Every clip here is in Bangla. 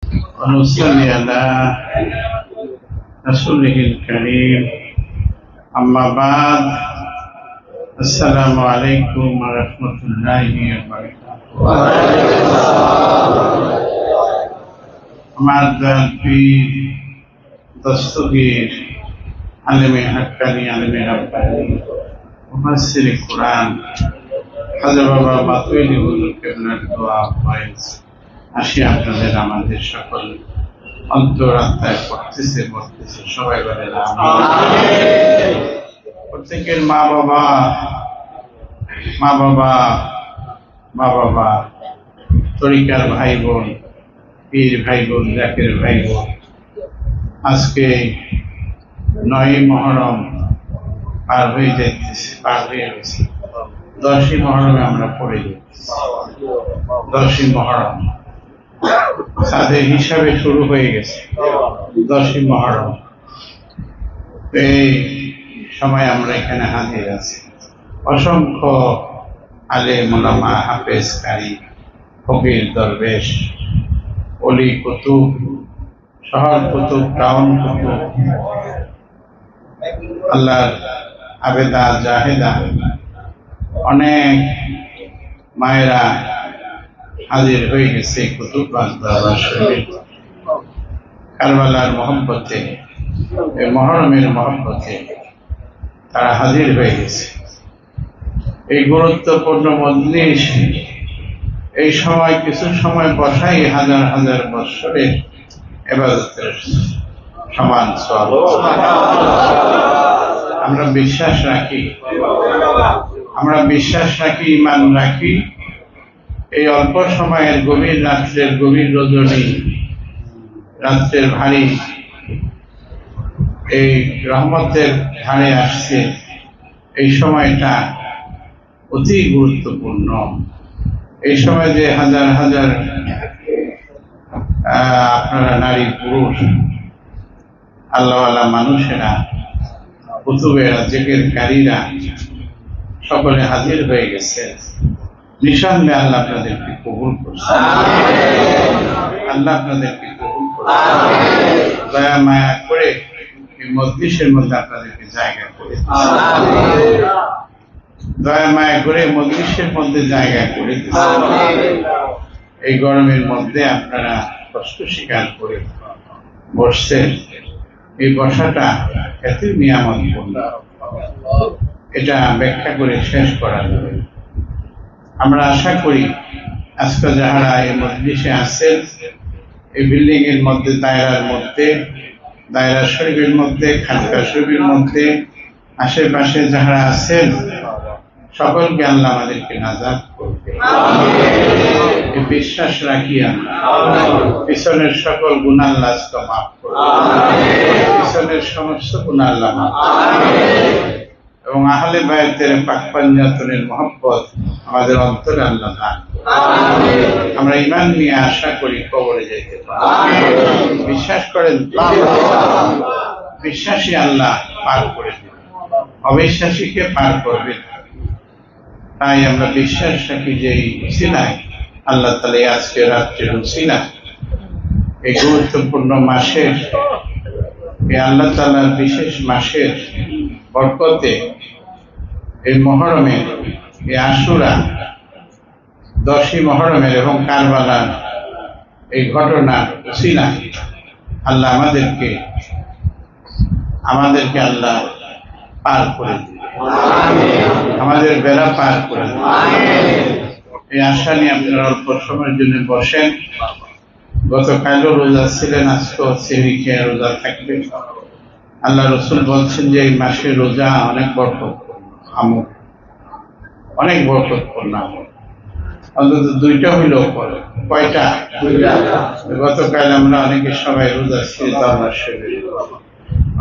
ونصلي على رسوله الكريم أما بعد السلام عليكم ورحمة الله وبركاته আমার পীর দস্তগীর আলেমে হাক্কানি আলেমে রাব্বানি মুফাসসিরে কোরআন হযরত বাবা মাতওয়ালি হুজুর কেবলার দোয়া ফয়েজ আসি আপনাদের আমাদের সকল অন্তরাত্মায় পড়তেছে সবাই বলেন আমিন। প্রত্যেকের মা বাবা তরিকার ভাই বোন, পীর ভাই বোন, জাকের ভাই বোন, আজকে 9 মুহররম পার হয়ে গেছে। 10ই মুহররমে আমরা পড়ে যাচ্ছি। 10ই মুহররম তাদের হিসাবে শুরু হয়ে গেছে। 10ই মুহররম এই সময় আমরা এখানে হাজির আছি। অসংখ্য আলেম ওলামা, হাফেজ, কারি, ফকির, দরবেশ, অলি কুতুব, শহর কুতুব, টাউন কুতুব, আল্লাহর আবেদা জাহেদা, অনেক মায়েরা হাজির হয়ে গেছে কুতুববাগ দরবার শরীফ। কারবালার মহব্বতে, এই মুহররমের মহব্বতে তারা হাজির হয়ে গেছে। এই গুরুত্বপূর্ণ মজলিস, এই সময় কিছু সময় বসাই হাজার হাজার বৎসরের ইবাদতের সমান সওয়াব। আমরা বিশ্বাস রাখি, ঈমান রাখি, এই অল্প সময়ের গভীর রাত্রের গভীর রজনী, রাত্রের ভারী এই রহমতের ধারে আসছে, এই সময়টা অতি গুরুত্বপূর্ণ। এই সময় যে হাজার হাজার আপনারা নারী পুরুষ, আল্লাহওয়ালা মানুষেরা, কুতুবেরা, জিকিরকারীরা সকলে হাজির হয়ে গেছে। নিঃসন্দেহে আল্লাহ আপনাদেরকে কবুল করছে। আল্লাহ আপনাদেরকে কবুল করছে। দয়া মায়া করে এই মজলিসের মধ্যে আপনাদেরকে জায়গা করে দিয়েছে। দয়া মায়া করে মজলিসের মধ্যে জায়গা করে দিয়েছে। এই গরমের মধ্যে আপনারা কষ্ট স্বীকার করে বসছেন। এই বসাটা এত নিয়ামতপূর্ণ, এটা ব্যাখ্যা করে শেষ করা যাবে। আমরা আশা করি আজকে যারা এই মজলিসে আছেন, এই বিল্ডিং এর মধ্যে, দায়রা শরীফের মধ্যে, খানকা শরীফের মধ্যে, আশেপাশে যারা আছেন, সকলকে আল্লাহ আমাদেরকে নাজাত করবে। এই বিশ্বাস রাখি আমরা পিছনের সকল গুনাহ আল্লাহ মাফ করবে, পিছনের সমস্ত গুনাহ আল্লাহ মাফ করবে, এবং আহলে বায়তের পাক পাঞ্জাতনের মহব্বত আমাদের অন্তরে আল্লাহ দান করবে। আমরা ঈমান নিয়ে আশা করি কবরে যেতে পারি। বিশ্বাস করেন, বিশ্বাসী আল্লাহ পার করে দেবেন, অবিশ্বাসীকে পার করবে। তাই আমরা বিশ্বাস রাখি যে এই উসিলায় আল্লাহ তাআলা আজকে রাত্রের উসিলায় এই গুরুত্বপূর্ণ মাসের, এই আল্লাহ তাআলার বিশেষ মাসের বরকতে, এই মুহররমের, এই আশুরা, 10ই মুহররমের এবং কারবালার এই ঘটনার উসিলায় আল্লাহ আমাদেরকে আল্লাহ পার করে দিবে, আমাদের বেলা পার করে দিবে। এই আশা নিয়ে আপনারা অল্প সময়ের জন্য বসেন। গতকালও রোজা ছিলেন, আজকেও সেহরি খেয়ে রোজা থাকবে। আল্লাহ রসুল বলছেন যে এই মাসে রোজা অনেক বরকতপূর্ণ আমল, অনেক বরকতপূর্ণ আমল। অন্তত 2টা হইলেও পড়ে। কয়টা? 2টা। গতকাল আমরা অনেকে সবাই রোজা ছিল দরবার শরীফে,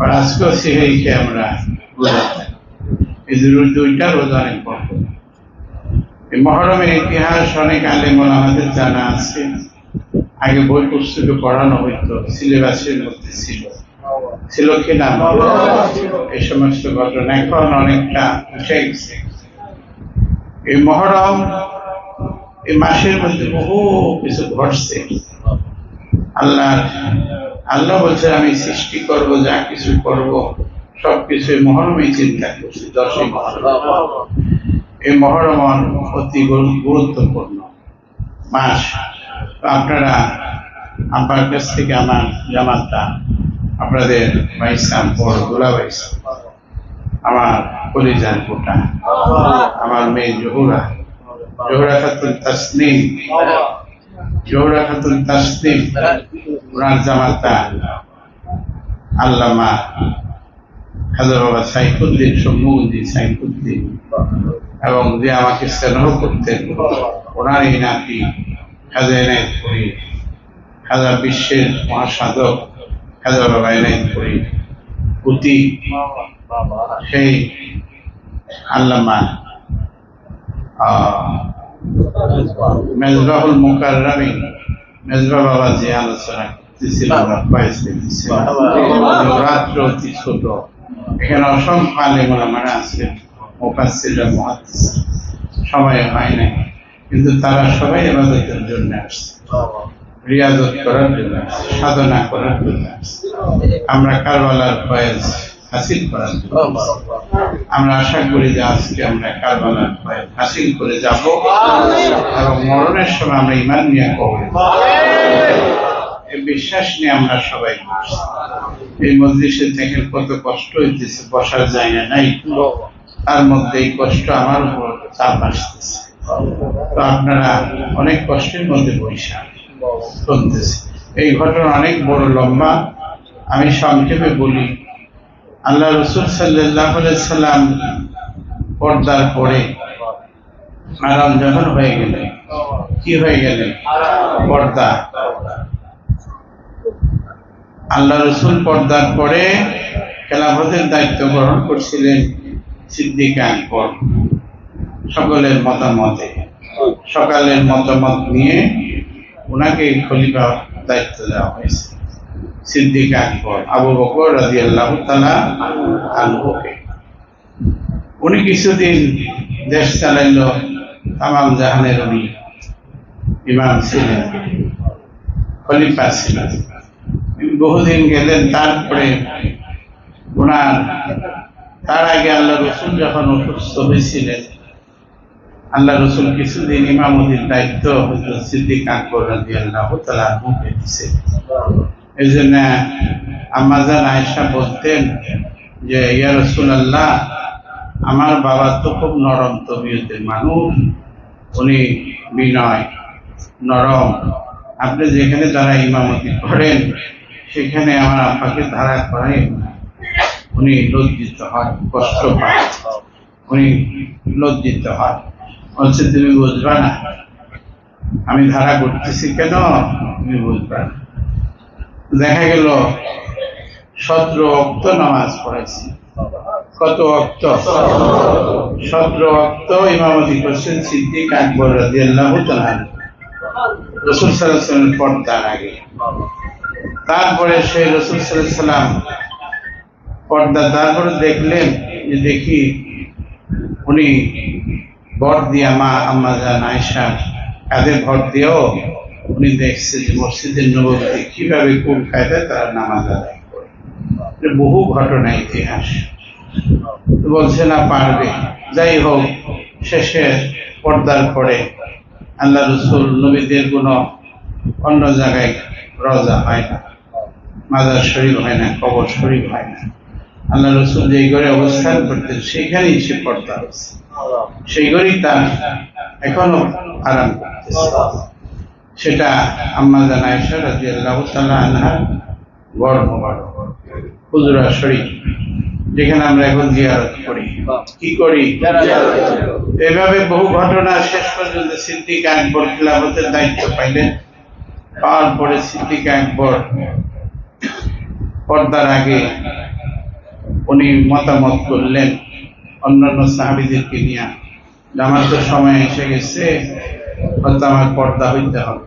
আর আজকেও সেহরি খেয়ে আমরা রোজা থাকি। এই 2টা রোজা অনেক বরকত। এই মুহররমের ইতিহাস অনেক আলেম ওলামাদের জানা আছে। আগে বই পুস্তকে পড়ানো হইতো, সিলেবাসের মধ্যে ছিল কিনা এই সমস্ত ঘটনা, এখন অনেকটা উঠে গেছে। এই মুহররম, এই মাসের মধ্যে বহু কিছু ঘটছে। আল্লাহ বলছেন আমি সৃষ্টি করব, যা কিছু করব সবকিছু মহরমে চিন্তা করছি। 10ই মহরম, এই মহরম অতি গুরুত্বপূর্ণ মাস। আপনারা আমার কাছ থেকে আমার জামাতা, আপনাদের ভাইসাম বড় দুলা ভাইসাম, আমার কলিজার গোটা, আমার মেয়ে জোহরা খাতুন তাসনিম, ওনার জামাতা আল্লামা খাজা বাবা সাইফুদ্দিন, সম্মুদ্দিন সাইফুদ্দিন, এবং যে আমাকে স্নেহ করতেন ওনার এই নাতি খাজা এনায়েতপুরী, খাজা বিশ্বের মহাসাধক খাজা বাবা এনায়েতপুরী পুতি, সেই আল্লামা মেজবাহুল মুকাররমি মেজবা বাবা যে আলোচনা করতেছিলেন, রাত্র অতি ছোট, এখানে অসংখ্য আলেম ওলামারা আছেন, মুফাসসির মুহাদ্দিস, সময় হয় নাই, কিন্তু তারা সবাই ইবাদতের জন্য আসছে, রিয়াজত করার জন্য আসছে, সাধনা করার জন্য আসছে। আমরা কারবালার ফয়েজ হাসিল করার জন্য আমরা আশা করি যে আজকে আমরা কারবালার ফয়েজ হাসিল করে যাব এবং মরণের সময় আমরা ঈমান নিয়ে কবরে এই বিশ্বাস নিয়ে আমরা সবাই বসছি। এই মজলিসে দেখেন কত কষ্ট হইতেছে, বসার জায়গা নাই, তার মধ্যে এই কষ্ট আমার উপর চাপ আসতেছে। তো আপনারা অনেক কষ্টের মধ্যে বৈশা চলতেছে। এই ঘটনা অনেক বড় লম্বা, আমি সংক্ষেপে বলি। আল্লাহ রাসূল সাল্লাল্লাহু আলাইহি সাল্লাম পর্দার পরে আরাম যখন হয়ে গেলেন, কি হয়ে গেলেন? পর্দা। আল্লাহ রাসূল পর্দার পরে খেলাফতের দায়িত্ব গ্রহণ করছিলেন সিদ্দিক আকবর। সকলের মতামত নিয়ে ওনাকে খলিফা দায়িত্ব দেওয়া হয়েছে। সিদ্দিক আকবর আবু বকর রাদিয়াল্লাহু তাআলা আনহুকে। উনি কিছুদিন দেশ চালাইল, তামাম জাহানের উনি ইমাম ছিলেন, খলিফা ছিলেন। বহুদিন গেলেন, তারপরে তার আগে আল্লাহ রসুল যখন অসুস্থ হয়েছিলেন, আল্লাহ রসুল কিছুদিন ইমামতির দায়িত্ব হযরত সিদ্দিক আকবর রাদিয়াল্লাহু তাআলা আনহুকে দিয়েছেন। এই জন্য আম্মা জান আয়েশা বলতেন যে ইয়া রাসূলুল্লাহ, আমার বাবা তো খুব নরম তবিয়তের মানুষ, উনি বিনয় নরম, আপনি যেখানে দ্বারা ইমামতি করেন সেখানে আমার আব্বাকে ধারা করাই না, উনি লজ্জিত হয়, কষ্ট পায়, উনি লজ্জিত হয়। বলছে তুমি বুঝবা না আমি ধারা করতেছি কেন, তুমি বুঝবা না। দেখা গেল 17 ওয়াক্ত নামাজ পড়াইছি। কত ওয়াক্ত? 17 ওয়াক্ত ইমামতি করছেন সিদ্দিক আকবর রাদিয়াল্লাহু তাআলা রাসূল সাল্লাল্লাহু আলাইহি ওয়াসাল্লামের পর্দার আগে। তারপরে সেই রাসূল সাল্লাল্লাহু আলাইহি ওয়াসাল্লাম পর্দা, তারপরে দেখলেন যে দেখি উনি ভর দিয়া আম্মা জান আয়েশা কাঁধে ভর দিয়েও উনি দেখছে যে মসজিদের নববীতে কিভাবে কোন কায়দায় তারা নামাজ আদায় করে। বহু ঘটনা ইতিহাস, বলছে না পারবে। যাই হোক, শেষে পর্দার পরে আল্লাহ রাসূল নবীদের কোনো অন্য জায়গায় রওজা হয় না, মাজার শরীফ হয় না, কবর শরীফ হয় না। আল্লাহ রাসূল যেই ঘরে অবস্থান করতেন সেইখানেই সে পর্দা হচ্ছে, সেই ঘরেই তার এখনো আরাম করতেছে। সেটা আম্মা জান আয়েশা রাদিয়াল্লাহু তাআলা আনহার ঘর মোবারক হুজরা শরীফ, যেখানে আমরা এখন জিয়ারত করি। কি করি? এভাবে বহু ঘটনা। শেষ পর্যন্ত সিদ্দিক আকবর খিলাফতের দায়িত্ব পাইলেন। পাওয়ার পরে সিদ্দিক আকবর পর্দার আগে উনি মতামত করলেন অন্যান্য সাহাবীদেরকে নিয়ে, আমার তো সময় এসে গেছে, হয়তো আমার পর্দা হইতে হবে।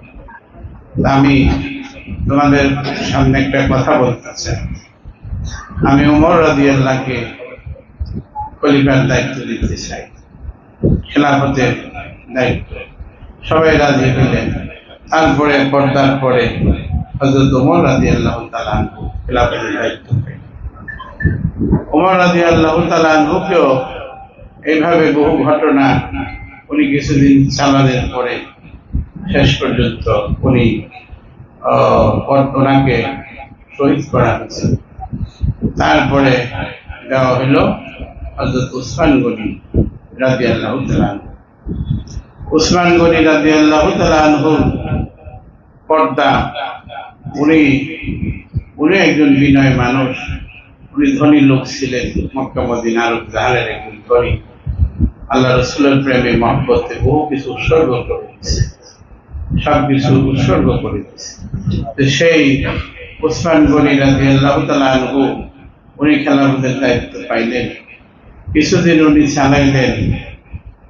আমি তোমাদের সামনে একটা কথা বলতে চাই। আমি ওমর রাদিয়াল্লাহুকে খলিফার দায়িত্ব দিতে চাই, খেলাফতের দায়িত্ব। সবাই রাজি হইলেন। তারপরে পর্দার পরে হযরত ওমর রাদিয়াল্লাহু তাআলা আনহু খেলাফতের দায়িত্ব পেলেন। ওমর রাদিয়াল্লাহু তাআলা আনহুকেও এইভাবে বহু ঘটনা উনি কিছুদিন চালানোর পরে শেষ পর্যন্ত উনি ওনাকে শহীদ করা হয়েছে। তারপরে দেওয়া হইল হযরত উসমান গনি রাদিয়াল্লাহু তাআলা আনহু। উসমান গনি রাদিয়াল্লাহু তাআলা আনহু পর্দা, উনি একজন বিনয় মানুষ, উনি ধনী লোক ছিলেন, মক্কা মদিনার জাহালের একজন ধনী, আল্লাহ রাসূলের প্রেমে মহব্বতে বহু কিছু উৎসর্গ করে দিয়েছে, সবকিছু উৎসর্গ করে দিয়েছে। তো সেই উসমান গনি রাদিয়াল্লাহু তাআলা আনহু উনি খেলাফতের দায়িত্ব পাইলেন, কিছুদিন উনি চালাইলেন।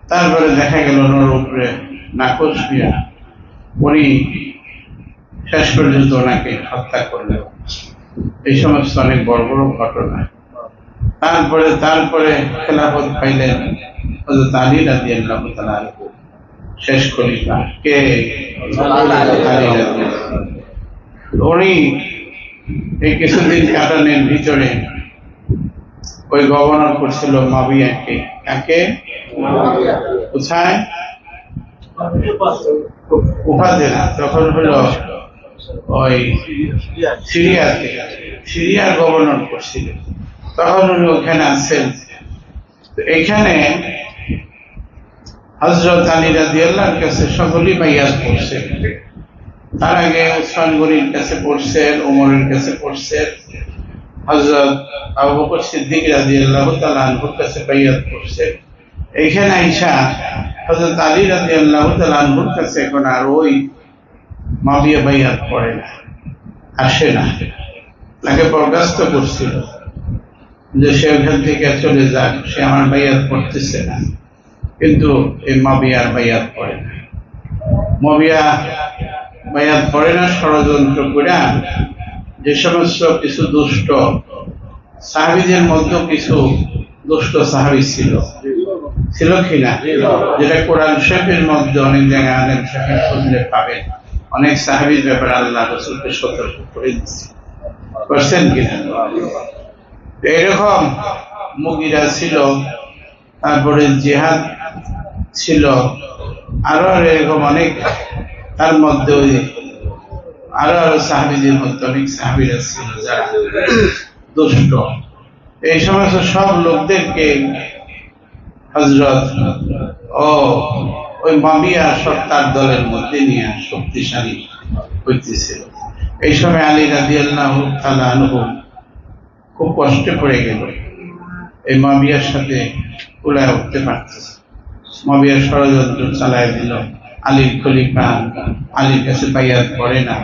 তারপরে দেখা গেল ওনার উপরে নাকচ হইয়া উনি শেষ পর্যন্ত ওনাকে হত্যা করলেন। এই সমস্ত অনেক বড় বড় ঘটনা। তারপরে খেলাফত পাইলেন হযরত আলী রাদিয়াল্লাহু তাআলা আনহু, শেষ খলিফা। কে? আলী রাদিয়াল্লাহু। উনি এই কিছুদিন কাটানোর ভিতরে ওই গভর্নর করছিল মুয়াবিয়াকে। কাকে? কোথায়? উপাদেরা। তখন হলো ওই সিরিয়াতে, সিরিয়ার গভর্নর করছিলেন। তখন উনি ওখানে আছেন। এখানে হযরত আলী রাদিয়াল্লাহু কাছে সকলেই বাইয়াত করছেন। তার আগে উসমান গনির কাছে পড়ছেন, ওমরের কাছে পড়ছেন, হযরত আবু বকর সিদ্দিক রাদিয়াল্লাহু তাআলা আনহুর কাছে বাইয়াত করছেন। এইখানে আইসা হযরত আলী রাদিয়াল্লাহু তাআলা আনহুর কাছে এখন আর ওই মুয়াবিয়া বাইয়াত করে না, আসে না। তাকে বরখাস্ত করছিল যে সে ওখান থেকে চলে যাক, সে আমার বাইয়াত করতেছে না। কিন্তু এই মুয়াবিয়ার বাইয়াত করে না। মুয়াবিয়া বাইয়াত করে না ষড়যন্ত্র করে। যে সমস্ত কিছু দুষ্ট সাহাবীদের মধ্যে কিছু দুষ্ট সাহাবী ছিল কিনা, যেটা কোরআন শরীফের মধ্যে অনেক জায়গায় আলেম সাহেব খুঁজলে পাবেন। অনেক সাহাবীর ব্যাপারে আল্লাহ রাসূলকে সতর্ক করে দিচ্ছে, করছেন কিনা। এরকম মুগিরা ছিল, তারপরে জিহাদ ছিল, আরো এরকম অনেক। তার মধ্যে আরো সাহাবীদের মধ্যে অনেক সাহাবীরা ছিল যারা দুষ্ট। এই সমস্ত সব লোকদেরকে হযরত ওই মুয়াবিয়া সত্তার দলের মধ্যে নিয়ে শক্তিশালী হইতেছিল। এই সময় আলী রাদিয়াল্লাহু তাআলা আনহু খুব কষ্টে পড়ে গেল। এই মুয়াবিয়ার সাথে কুলায় উঠতে পারতেছে। মুয়াবিয়া ষড়যন্ত্র চালায় দিল। আলীর খলিফা আলীর কাছে বাইয়াত করে না,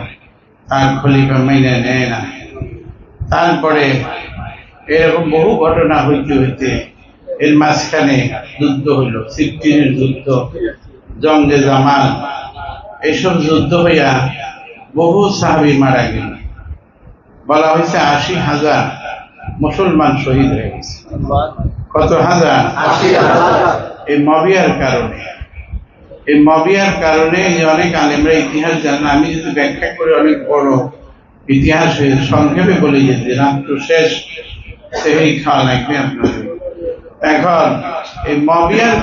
তার খলিফা মেনে নেয় না। তারপরে এরকম বহু ঘটনা হইতে হইতে এর মাঝখানে যুদ্ধ হইল, সিফফিনের যুদ্ধ, জঙ্গে জামাল। এইসব যুদ্ধ হইয়া বহু সাহাবী মারা গেল। বলা হয়েছে 80,000 মুসলমান শহীদ হয়ে গেছে। কত হাজার? 80,000। এই মুয়াবিয়ার কারণে, এই মুয়াবিয়ার কারণে অনেক আলেমরা ইতিহাস জানে। আমি যদি ব্যাখ্যা করে অনেক বড় ইতিহাস সংক্ষেপে বলে যেতে রাত্র শেষ সেই খাওয়া লাগবে আপনাদের। এখন এই মুয়াবিয়ার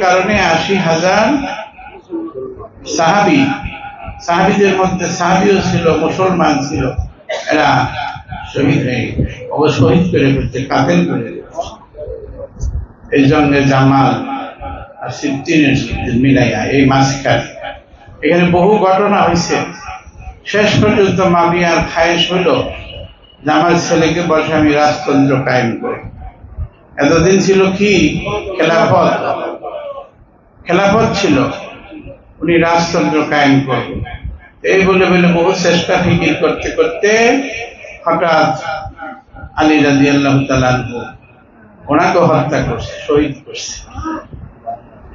কারণে 80,000 সাহাবীদের মধ্যে সাহাবীও ছিল, মুসলমান ছিল, এরা শহীদ হয়ে শহীদ করে ফেলছে, কাতেল করে ফেলছে। এই জঙ্গে জামাল আর সিফফিনের মিলাইয়া এই মাঝখানে এখানে বহু ঘটনা হয়েছে। শেষ পর্যন্ত মুয়াবিয়ার খায়েশ হলো যে আমার ছেলেকে বসে আমি রাজতন্ত্র কায়েম করি। এতদিন ছিল কি খেলাফত ছিল, উনি রাজতন্ত্র কায়েম করবেন এই বলে বহু চেষ্টা ফিকির করতে করতে হঠাৎ আলী রাদিয়াল্লাহু তাআলা আনহু ওনাকে হত্যা করছে, শহীদ করছে।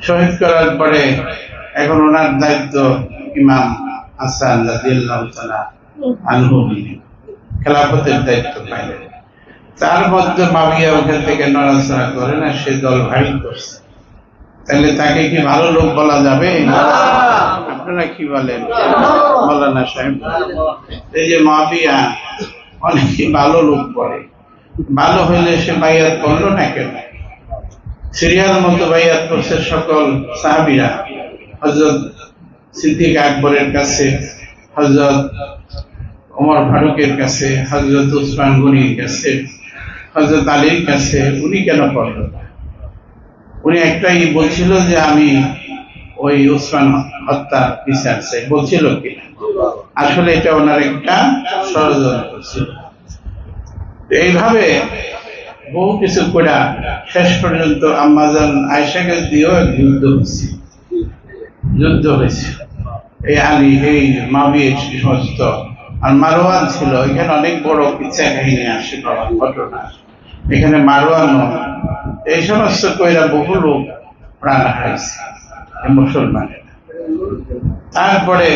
শহীদ করার পরে এখন ওনার দায়িত্ব ইমাম হাসান রাদিয়াল্লাহু তাআলা আনহু খেলাফতের দায়িত্ব পাইলেন। তার মধ্যে মুয়াবিয়া ওখান থেকে নড়াচড়া করে না, সে দল ভারী করছে। তাহলে তাকে কি ভালো লোক বলা যাবে? আপনারা কি বলেন মৌলানা সাহেব? এই যে মুআবিয়া অনেকে ভালো লোক পড়ে, ভালো হইলে সে বাইয়াত করলো না কেন? সিরিয়াল মতো বাইয়াত করছে সকল সাহাবীরা, হযরত সিদ্দিক আকবরের কাছে, হযরত ওমর ফারুকের কাছে, হযরত উসমান গনির কাছে, হযরত আলীর কাছে। উনি কেন পড়ল না? উনি একটাই বলছিল যে আমি ওই উসমান হত্যা বিচার চাই, বলছিল কিনা? আসলে এটা ওনার একটা ষড়যন্ত্র ছিল। এইভাবে বহু কিছু করে শেষ পর্যন্ত আম্মাজান আয়েশাকে দিয়েও যুদ্ধ হয়েছে। এই আলী, এই মুআবিয়া সমস্ত, আর মারওয়ান ছিল। এখানে অনেক বড় কিচ্ছা কাহিনী আসে, ঘটনা। এখানে মারওয়ান, এই সমস্ত কইরা বহু লোক প্রাণ হারাইছে মুসলমানের। তারপরে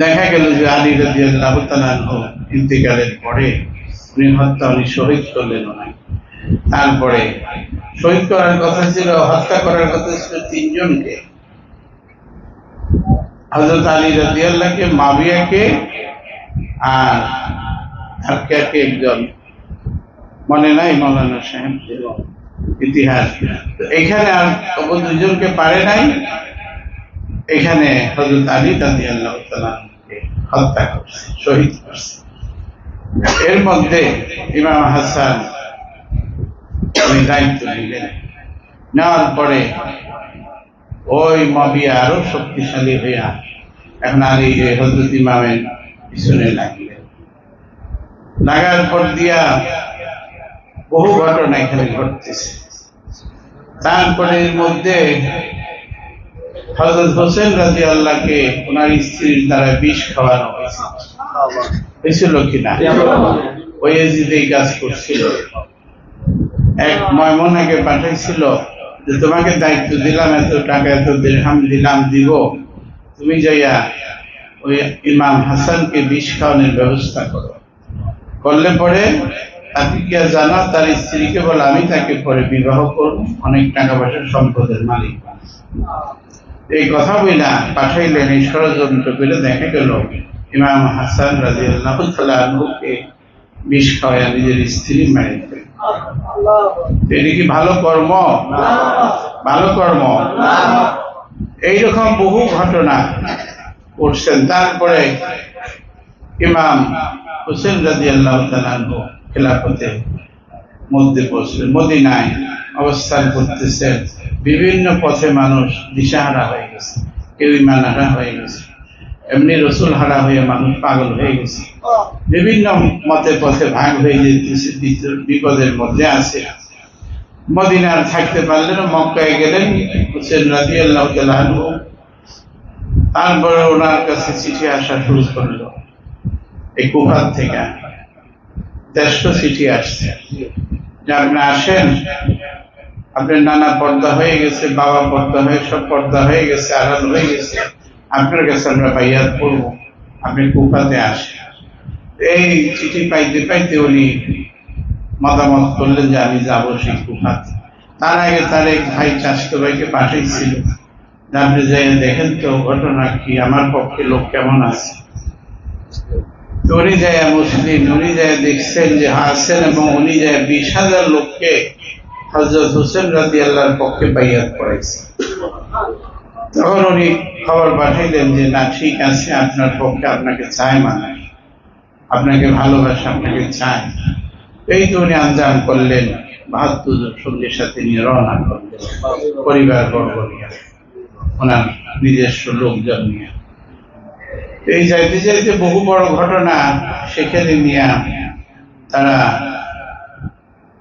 দেখা গেল যে আলী রাদিয়াল্লাহু তাআলা আনহু ইন্তেকালের পরে উনি শহীদ করলেন না। তারপরে শহীদ করার কথা ছিল, হত্যা করার কথা ছিল তিনজনকে, হযরত আলী রাদিয়াল্লাহকে, মুআবিয়াকে, আর কে একজন মনে নাই মৌলানা সাহেব ইতিহাস। এখানে আর দুজনকে পারে নাই। এখানে হযরত আলী রাদিয়াল্লাহু তাআলা হত্যা করছে, শহীদ করছে। এর মধ্যে ইমাম হাসান দায়িত্ব নিলেন। নেওয়ার পরে ওই মুআবিয়া আরো শক্তিশালী হইয়া এখন আলী হযরত ইমামের পিছনে লাগলেন। লাগার পর দিয়া বহু ঘটনা এখানে ঘটতেছে। তারপরে এর মধ্যে হযরত হোসেন রাদিয়াল্লাহকে ওনার স্ত্রীর দ্বারা বিষ খাওয়ানো হয়েছিল কিনা? ওই ইয়াজিদ এই কাজ করছিল। এক ময়মনাকে পাঠাইছিল যে তোমাকে দায়িত্ব দিলাম, এত টাকা এত দিরহাম দিলাম, দিব, তুমি যাইয়া ওই ইমাম হাসানকে বিষ খাওয়ানোর ব্যবস্থা করো। করলে পরে তাকে কি জানো, তার স্ত্রীকে বলে আমি তাকে পরে বিবাহ করব, অনেক টাকা পয়সা সম্পদের মালিক। এই কথা বইলা পাঠাইলেন। এই ষড়যন্ত্র করে দেখা গেল ইমাম হাসান রাদিয়াল্লাহু তাআলা আনহুকে বিষ খাওয়ায়া নিজের স্ত্রী মেরে দিলেন। এটা কি ভালো কর্ম? ভালো কর্ম? এইরকম বহু ঘটনা করছেন। তারপরে ইমাম হোসেন রাদিয়াল্লাহু তাআলা আনহু খেলাফতের মধ্যে পৌঁছলেন, মদিনায় অবস্থান করতেছেন। বিভিন্ন পথে মানুষ দিশাহারা হয়ে গেছে, কেউ ঈমান হারা হয়ে গেছে, এমনি রসুল হারা হয়ে মানুষ পাগল হয়ে গেছে, বিভিন্ন মতে পথে ভাগ হয়ে যেতেছে, বিপদের মধ্যে আছে। মদিনার থাকতে পারলেন, মক্কায় গেলেন হোসেন রাদিয়াল্লাহু তাআলা আনহু। তারপরে ওনার কাছে চিঠি আসা শুরু করলো। এই কুফার থেকে 150 চিঠি আসছে যে আপনি আসেন, আপনার নানা পর্দা হয়ে গেছে, বাবা পর্দা হয়ে, সব পর্দা হয়ে গেছে, আড়াল হয়ে গেছে, আপনার কাছে আমরা বাইয়াত করবো, আপনি কুফাতে আসেন। এই চিঠি পাইতে পাইতে উনি মতামত করলেন যে আমি যাবো সেই কুফাতে। তার আগে তার এক ভাই চাচাতো ভাইকে পাঠাইছিল, আপনি যাই দেখেন তো ঘটনা কি, আমার পক্ষে লোক কেমন আছে। তো উনি যায় মুসলিম, উনি যায় দেখছেন যে আছেন, এবং উনি যায় 20,000 লোককে হযরত হোসেন রাদিয়াল্লাহর পক্ষে বাইয়াত করাইছে। তখন উনি খবর পাঠাইলেন যে না, ঠিক আছে, আপনার পক্ষে আপনাকে চায়, মানে আপনাকে ভালোবাসে, আপনাকে চায়। এই তো উনি আঞ্জাম করলেন, 72 জন সঙ্গীর সাথে নিয়ে রওনা করলেন, পরিবার বর্গ নিয়ে, ওনার নিজস্ব লোকজন নিয়ে। এই যাইতে যাইতে বহু বড় ঘটনা সেখানে নিয়ে তারা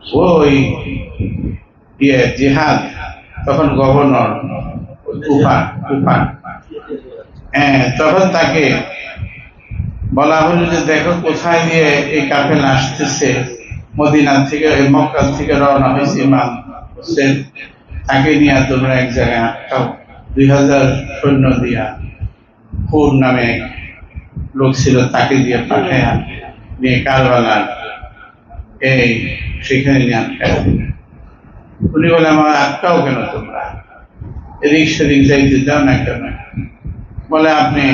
ওই জিহাদ, তখন গভর্নর কুফান, তখন তাকে বলা হলো যে দেখো কোথায় দিয়ে এই কাফেলা আসতেছে, মদিনা থেকে, মক্কা থেকে রওনা হয়েছে ইমাম হোসেন, তাকে নিয়ে তোমরা এক জায়গায় আটকাও। 2000 সৈন্য দিয়া, হুর নামে লোক ছিল, তাকে দিয়ে পাঠায় নিয়ে কারবালার এই সেখানে নিয়ে আটকায়। উনি বলে আমার আটকাও কেন তোমরা, এদিক সেদিক যাইতে দাও না কেন? বলে আপনি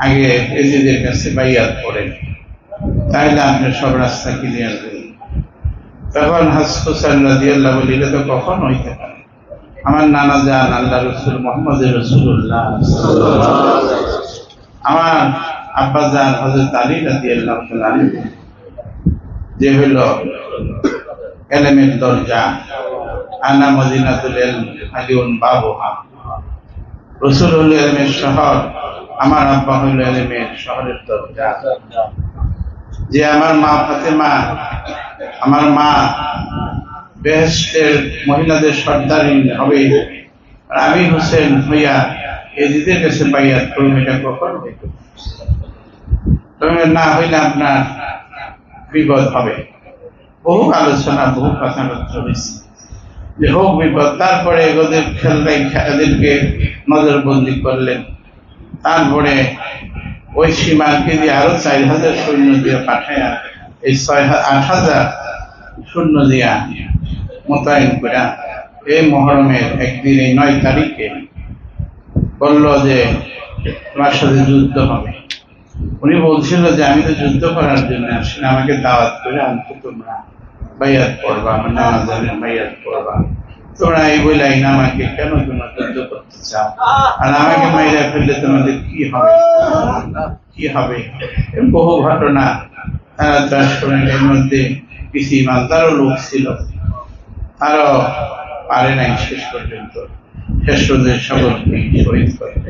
আগে এজিদের কাছে বাইয়াত করেন, তাহলে আপনি সব রাস্তা ক্লিয়ার করবেন। তখন হুসাইন রাদিয়াল্লাহু বলে, এটা তো কখন হইতে পারে, আমার নানা জান আল্লাহ রসুল মোহাম্মদ রাসূলুল্লাহ, আমার আব্বা জান হযরত আলী রাদিয়াল্লাহু তাআলা যে হইল এলেমের দরজা, আনা মদিনাতুল ইলম আলিউন বাবুহা, রসুল হইল এলেমের শহর, আমার আব্বা হইল এলেমের শহরের দরজা। যে আমার মা ফাতেমা, আমার মা বেহেশতের মহিলাদের সর্দারিন হবে, আর আমি হোসেন হইয়া এজিদের কাছে বাইয়াত করব, এটা কখন হইত? না হইলে আপনার বিপদ হবে। বহু আলোচনা, বহু কথাবার্তা হয়েছে যে হোক বিপদ। তারপরে ওদের এদেরকে নজরবন্দি করলেন। তারপরে ওই সীমাকে দিয়ে আরো 4000 সৈন্য দিয়ে পাঠায়া এই 8,000 সৈন্য দিয়া মোতায়েন করে এই মহরমের একদিন, এই 9 তারিখে বলল যে তোমার সাথে যুদ্ধ হবে। উনি বলছিল যে আমি তো যুদ্ধ করার জন্য আসি না, আমাকে দাওয়াত করে আনতে তোমরা বাইয়াত করবা, আমার নানা জানের বাইয়াত করবা। তোমরা এই বললাই না আমাকে কেন তোমরা যুদ্ধ করতে চাও, আর আমাকে মাইরা ফেললে তোমাদের কি হবে, কি হবে? বহু ঘটনা তারা চাষ করেন। এর মধ্যে কিছু ইমানদারও লোক ছিল, তারও পারে নাই শেষ পর্যন্ত, শেষ পর্যন্ত সকলকে শহীদ করতে।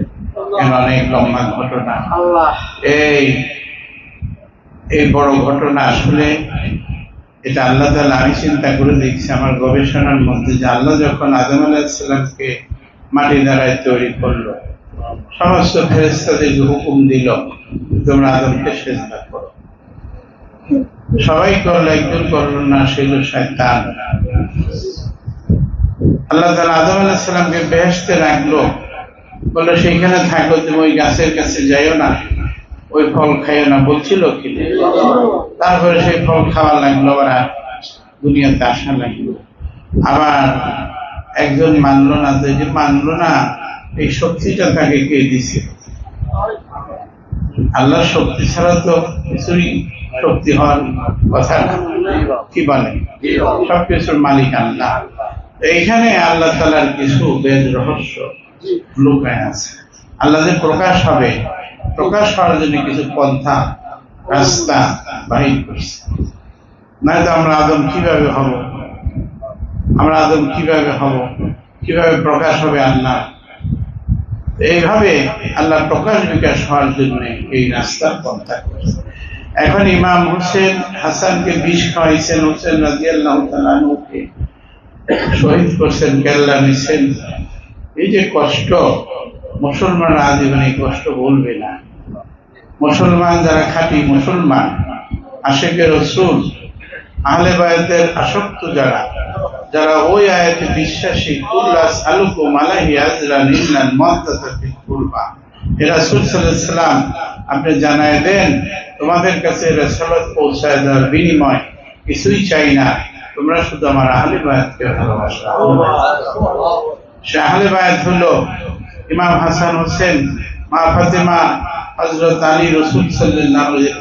অনেক লম্বা ঘটনা। এই বড় ঘটনা আসলে এটা আল্লাহ তাআলা, আমি চিন্তা করে দেখছি আমার গবেষণার মধ্যে, যে আল্লাহ যখন আদম আলাইহিস সালামকে মাটি দ্বারায় তৈরি করলো, সমস্ত ফেরেশতাদেরকে হুকুম দিল তোমরা আদমকে সিজদা করো। সবাই করলো, একজন করলো না, সেই হলো শয়তান। আল্লাহ তাআলা আদম আলাইহিস সালামকে বেহেশতে রাখলো, বললো সেইখানে থাকো, তুমি ওই গাছের কাছে যাইও না, ওই ফল খাইও না, বলছিল কি? তারপরে সেই ফল খাওয়া লাগলো, আবার দুনিয়াতে আসা লাগলো। আবার একজন মানলো না, তো যে মানলো না, এই শক্তিটা তাকে কে দিছে? আল্লাহর শক্তি ছাড়া তো কিছুই শক্তি হওয়ার কথা না, কি বলে? সবকিছুর মালিক আল্লাহ। এইখানে আল্লাহ তাআলার কিছু বেদ রহস্য লুকায় আছে। আল্লাহ যে প্রকাশ হবে, প্রকাশ হওয়ার জন্য কিছু পন্থা রাস্তা বাহির করছে। নয়তো আমরা আদম কিভাবে হব, আমরা আদম কিভাবে হব, কিভাবে প্রকাশ হবে আল্লাহ? এইভাবে আল্লাহ প্রকাশ বিকাশ হওয়ার জন্য এই রাস্তার পন্থা করছে। এখন ইমাম হোসেন হাসানকে বিষ খাওয়াইছেন, হোসেন রাদিয়াল্লাহু তাআলা আনহুকে শহীদ করছেন, কেল্লা নিছেন। এই যে কষ্ট, মুসলমানরা আজীবন এই কষ্ট বলবে না। মুসলমান যারা খাঁটি মুসলমান, আশিকে রাসূল, আহলে বায়াতের আসক্ত যারা, যারা ওই আয়াতে বিশ্বাসী, কুল্লাস আলুকুম আলাইহি আজরান ইল্লাল মাওয়াদাতা ফিল কুরবা, রাসূল সাল্লাল্লাহু আলাইহি সাল্লাম আপনি জানায় দেন তোমাদের কাছে রাসূলত পৌঁছায় দেওয়ার বিনিময় কিছুই চাই না, তোমরা শুধু আমার আহলে বায়াতকে ভালোবাসো। সে আহলে বায়াত হলো ইমাম হাসান হোসেন, মা ফাতেমা, হযরত আলী, রাসূল সাল্লাল্লাহু আলাইহি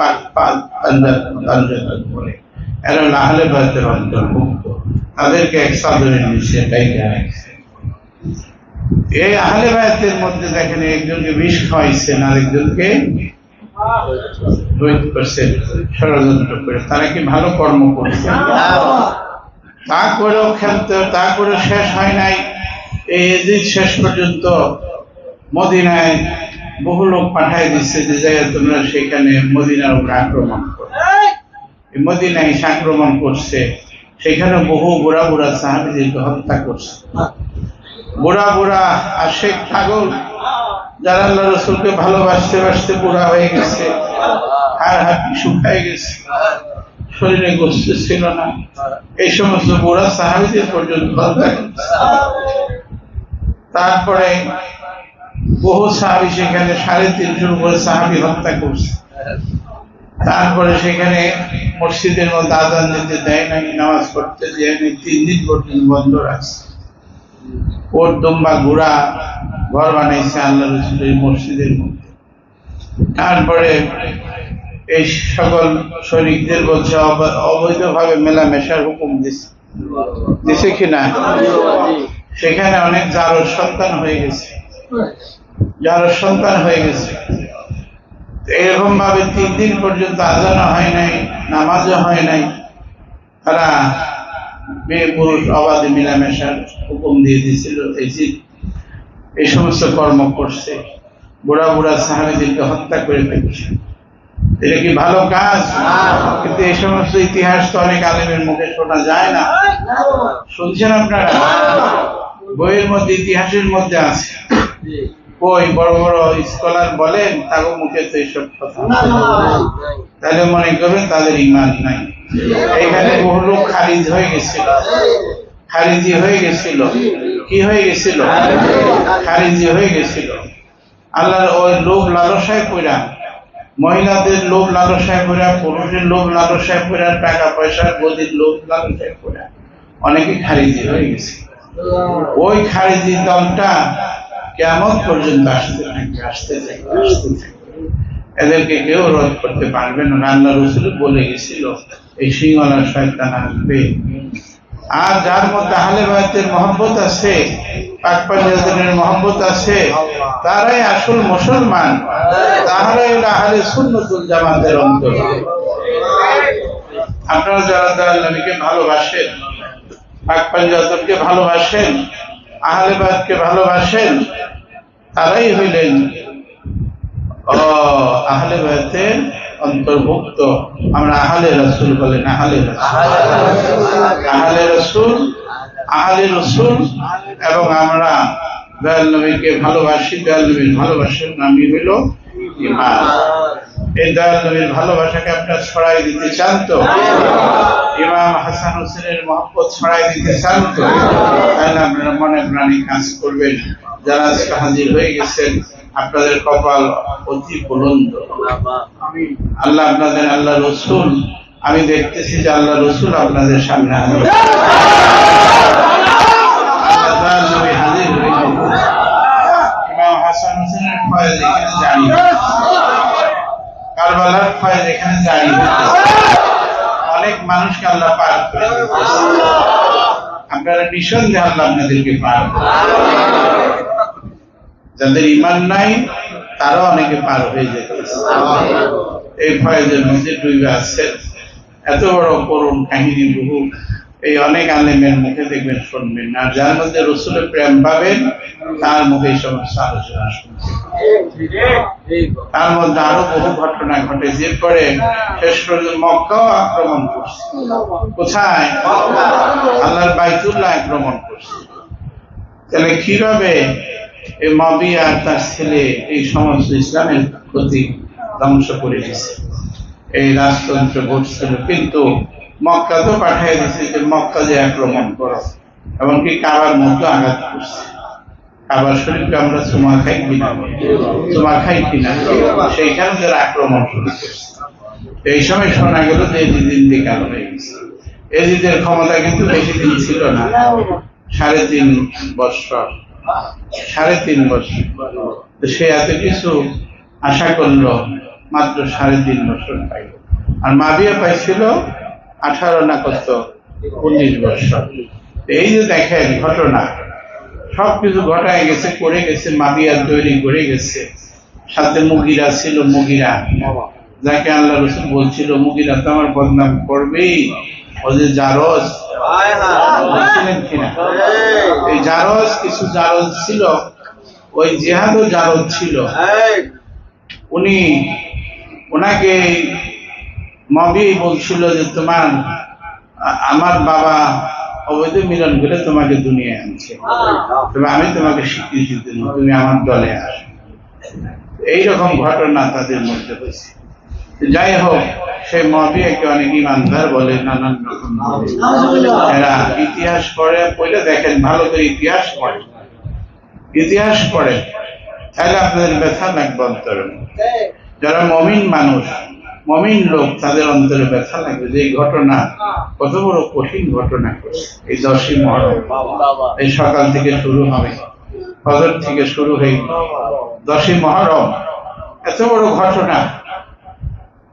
ওয়াসাল্লাম বলে এরা আহলে বায়াতের অন্তর্ভুক্ত। তাদেরকে এক চাদরের নিচে ডাইকা রাখছে। এই আহলে বায়াতের মধ্যে দেখেন একজনকে বিষ খাওয়াইছেন, আরেকজনকে শহীদ করছেন ষড়যন্ত্র করে। তারা কি ভালো কর্ম করছে? তা করেও খেলতে, তা করে শেষ হয় নাই। এই এজিদ শেষ পর্যন্ত মদিনায় বহু লোক পাঠায় দিচ্ছে যে জায়গায় তোমরা সেখানে মদিনার উপর আক্রমণ করো। মদিনায় আক্রমণ করছে, সেখানে বহু বুড়া বুড়া সাহাবীদেরকে হত্যা করছে। বুড়া বুড়া আশিক পাগল যারা আল্লাহ রাসূলকে ভালোবাসতে বাসতে বুড়া হয়ে গেছে, হাড় হাড়ি শুকায় গেছে, শরীরে গোস্ত ছিল না, এই সমস্ত বুড়া সাহাবীদের পর্যন্ত হত্যা করছে। তারপরে বহু সাহাবী সেখানে 350 উপরে সাহাবী হত্যা করছে। তারপরে সেখানে মসজিদের মধ্যে আযান দিতে দেয় নাই, নামাজ পড়তে দেয় নাই, 3 দিন পর্যন্ত বন্ধ রাখছে। ওর দুম্বা ঘোড়া ঘর বানাইছে আল্লাহ রসুলের মসজিদের মধ্যে। তারপরে এই সকল সৈনিকদের বলছে অবৈধভাবে মেলামেশার হুকুম দিছে কিনা। সেখানে অনেক জারজ সন্তান হয়ে গেছে, এরকম ভাবে 3 দিন পর্যন্ত আজানও হয় নাই, নামাজও হয় নাই। তারা মেয়ে পুরুষ অবাধে মেলামেশার হুকুম দিয়ে দিয়েছিল। এই সমস্ত কর্ম করছে, বুড়া বুড়া সাহাবীদেরকে হত্যা করে ফেলছে। এটা কি ভালো কাজ? কিন্তু এই সমস্ত ইতিহাস তো অনেক আলেমের মুখে শোনা যায় না। শুনছেন আপনারা? বইয়ের মধ্যে, ইতিহাসের মধ্যে আছে। ওই বড় বড় স্কলার বলেন তাকে মুখে তো এইসব কথা, তাহলে মনে করবেন তাদের ঈমান নাই। এখানে বহু লোক খারিজি হয়ে গেছিল। কি হয়ে গেছিল? খারিজি হয়ে গেছিল। আল্লাহর ওই লোভ লালসায় পড়া, মহিলাদের লোভ লালসায় পড়া, পুরুষের লোভ লালসায় পড়া, টাকা পয়সার গদির লোভ লালসায় পড়া অনেকে খারিজি হয়ে গেছে। ওই খারিজি দলটা কিয়ামত পর্যন্ত আসতে থাকবে। এদেরকে কেউ রোধ করতে পারবে না। আল্লাহ রাসূল বলে গেছিল এই সিংহলা শয়তান আসবে। আর যার মধ্যে আহলে বায়তের মহব্বত আছে, পাক পাঞ্জাবের মহব্বত আছে, তারাই আসল মুসলমান, তারাই আহলে সুন্নাতুল জামাতের অন্তর্ভুক্ত। আপনারা যারা দয়াল নবীকে ভালোবাসেন, পাক পাঞ্জাবকে ভালোবাসেন, আহলে বায়তকে ভালোবাসেন, তারাই হইলেন আহলে বায়তের অন্তর্ভুক্ত। আমরা আহলে রাসূল বলেন, আহলে রাসূল এবং আমরা দয়াল নবীকে ভালোবাসি। দয়াল নবীর ভালোবাসার নামই হইল ঈমান। এই দয়াল নবীর ভালোবাসাকে আপনারা ছড়াই দিতে চান তো? ইমাম হাসান হোসেনের মহব্বত ছড়াই দিতে চান তো? তাহলে আপনারা মনে প্রাণে কাজ করবেন। যারা আজকে হাজির হয়ে গেছেন, আপনাদের কপাল অতি বুলন্দ। আল্লাহ আপনাদের, আল্লাহ রসুল, আমি দেখতেছি যে আল্লাহ রসুল আপনাদের সামনে হাজির হয়ে গেছে। ইমাম হাসান হোসেনের ফয়েজ এখানে জারি, কারবালার ফয়েজ এখানে জারি হয়েছে। অনেক মানুষকে আল্লাহ পার করে দিয়েছে। আপনারা নিঃসন্দেহে আল্লাহ আপনাদেরকে পার করে। যাদের ঈমান নাই তারাও অনেকে পার হয়ে যেতেছে। এই ফয়েজের মধ্যে ডুবে আছে। এত বড় করুণ কাহিনী বহু এই অনেক আলেমের মুখে দেখবেন, শুনবেন। আর যার মধ্যে রসুলের প্রেম পাবেন তার মুখে এই সমস্ত আলোচনা শুনবেন। তার মধ্যে আরো বহু ঘটনা ঘটেছে। এরপরে শেষ পর্যন্ত মক্কাও আক্রমণ করছে। কোথায়? আল্লাহর বাইতুল্লাহ আক্রমণ করছে। তাহলে কিভাবে এই মুয়াবিয়া আর তার ছেলে এই সমস্ত ইসলামের ক্ষতি ধ্বংস করে দিয়েছে? এই রাজতন্ত্র ঘটছিল, কিন্তু মক্কা তো পাঠিয়ে দিচ্ছে যে মক্কা যে আক্রমণ করো, এমনকি কাবার মধ্যে আঘাত করছে। কাবার শরীফকে আমরা চুমা খাই কিনা, সেইখানে যারা আক্রমণ শুরু করছে। এই সময় শোনা গেল যে এজিদ ইন্তেকাল হয়ে গেছে। এজিদের ক্ষমতা কিন্তু বেশি দিন ছিল না, 3.5 বছর। সে এত কিছু আশা করলো, মাত্র 3.5 বছর পাইল। আর মুয়াবিয়া পাইছিল 18 না কত 19 বছর। এই যে দেখেন ঘটনা, সবকিছু ঘটায় গেছে, করে গেছে। মুয়াবিয়া তৈরি করে গেছে। সাথে মুগিরা ছিল, মুগিরা যাকে আল্লাহ রাসূল বলছিল মুগিরা তো আমার বদনাম করবেই। ও যে জারজ, বলছিলেন কিনা? এই জারজ, কিছু জারজ ছিল, ওই জিহাদও জারজ ছিল। ওনাকে মুয়াবিয়া বলছিল যে আমার বাবা অবৈধ মিলন করে তোমাকে দুনিয়ায় আনছে, তবে আমি তোমাকে স্বীকৃতি দিই, তুমি আমার দলে আসো। এইরকম ঘটনা তাদের মধ্যে হয়েছে। যাই হোক, সেই মুয়াবিয়াকে অনেক ইমানদার বলে, নানান রকম এরা ইতিহাস পড়ে দেখেন, ভালো করে ইতিহাস পড়ে, তাহলে আপনাদের ব্যথা লাগবে অন্তরে। যারা মুমিন মানুষ, মুমিন লোক তাদের অন্তরে ব্যথা লাগবে যে এই ঘটনা কত বড় কঠিন ঘটনা করছে। এই 10ই মুহররম এই সকাল থেকে শুরু হবে, ফজর থেকে শুরু হয়ে 10ই মুহররম এত বড় ঘটনা,